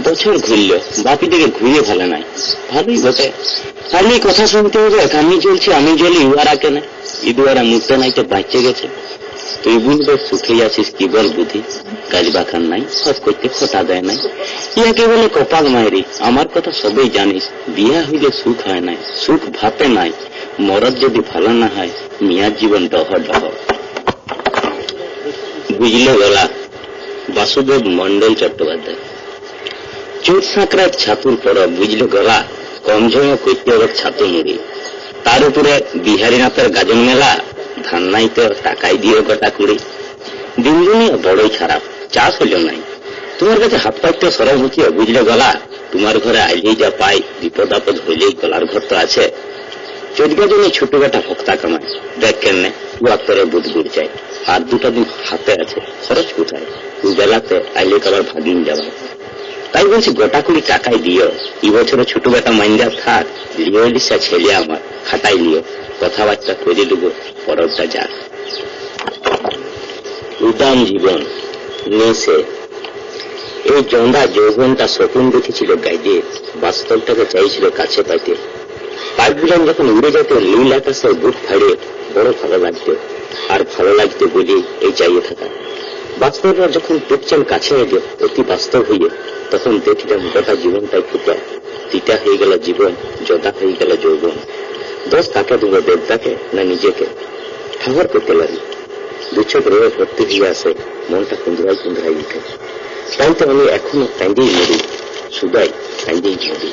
বছর ঘুরল, বাপি দিকে ঘুরিয়ে ভালো নাই, ভালোই বটে। আমি কথা শুনতে হবে, আমি জ্বলছি আমি জ্বলি, উহারা কেন ইদুয়ারা মুখতে নাই তো বাঁচে গেছে। তুই বুঝবে সুখে আছিস কি বল বুদ্ধি, কাজ বাখান নাই, সব করতে খোটা দেয় নাই। ইয়াকে বলে কপাল মায়েরি, আমার কথা সবাই জানিস। বিয়া হইলে সুখ হয় নাই, সুখ ভাতে নাই। মরদ যদি ভালো না হয়, মিয়ার জীবন ডহ ডহ। বুঝলে গলা, বাসুদেব মন্ডল চট্টোপাধ্যায়। চোট সাঁকড়ার ছাতুর পর বুঝলে গলা, কমঝমে করতে হবে ছাতু মুড়ি। তার উপরে বিহারীনাথের গাজন মেলা, ধান নাই তো টাকাই দিয়ে গোটা কুড়ি। দিন দুনিয়া বড়ই খারাপ, চাষ হইল নাই। তোমার কাছে হাত পাইতে সরব হচ্ছিও, বুঝলে গলা। তোমার ঘরে আইলেই যা পাই, বিপদ আপদ হইলেই গলার ঘর তো আছে। চোদ্দ জনে ছোট বেটা ভক্তা কামায়, দেখ কেন করে বুধ গুড় চাই। আর দুটা দিন হাতে আছে, খরচ কোথায়। বেলাতে আইলে কাবার ভাগিন যাবার। তাই বলছি গোটা কুড়ি টাকাই দিও, এই বছরে ছোট বেটা মাইন্ডা থাক। লিও লিসা ছেলে আমার, খাটাই লিও, কথাবার্তা করে দেবো, পরবটা যাক। উদাম জীবন নেশে। এই জন্দা যৌবনটা স্বপ্ন দেখেছিল গাইতে, বাস্তবটাকে চাইছিল কাছে পাইতে। পাইপগুলাম যখন উড়ে যেত নীল আকাশের বুক ফাড়ে, বড় ভালো লাগতো। আর ভালো লাগতো বলে এই চাইয়ে থাকা। বাস্তবরা যখন দেখছেন কাছে এলে অতি বাস্তব হইয়ে, তখন দেখলাম গোটা জীবনটাই ফুটা। তিতা হয়ে গেল জীবন, জদা হয়ে গেল যৌবন। দোষ কাকে দেবো, দেবতাকে না নিজেকে? ঠাহর করতে লাগি, দুচোখ রয়ে ভর্তি হয়ে আসে, মনটা কুন্দ্রাই কুন্দ্রাই উঠে। তাই তো আমি এখনো কান্দেই মরি, সুদাই কান্দেই মরি।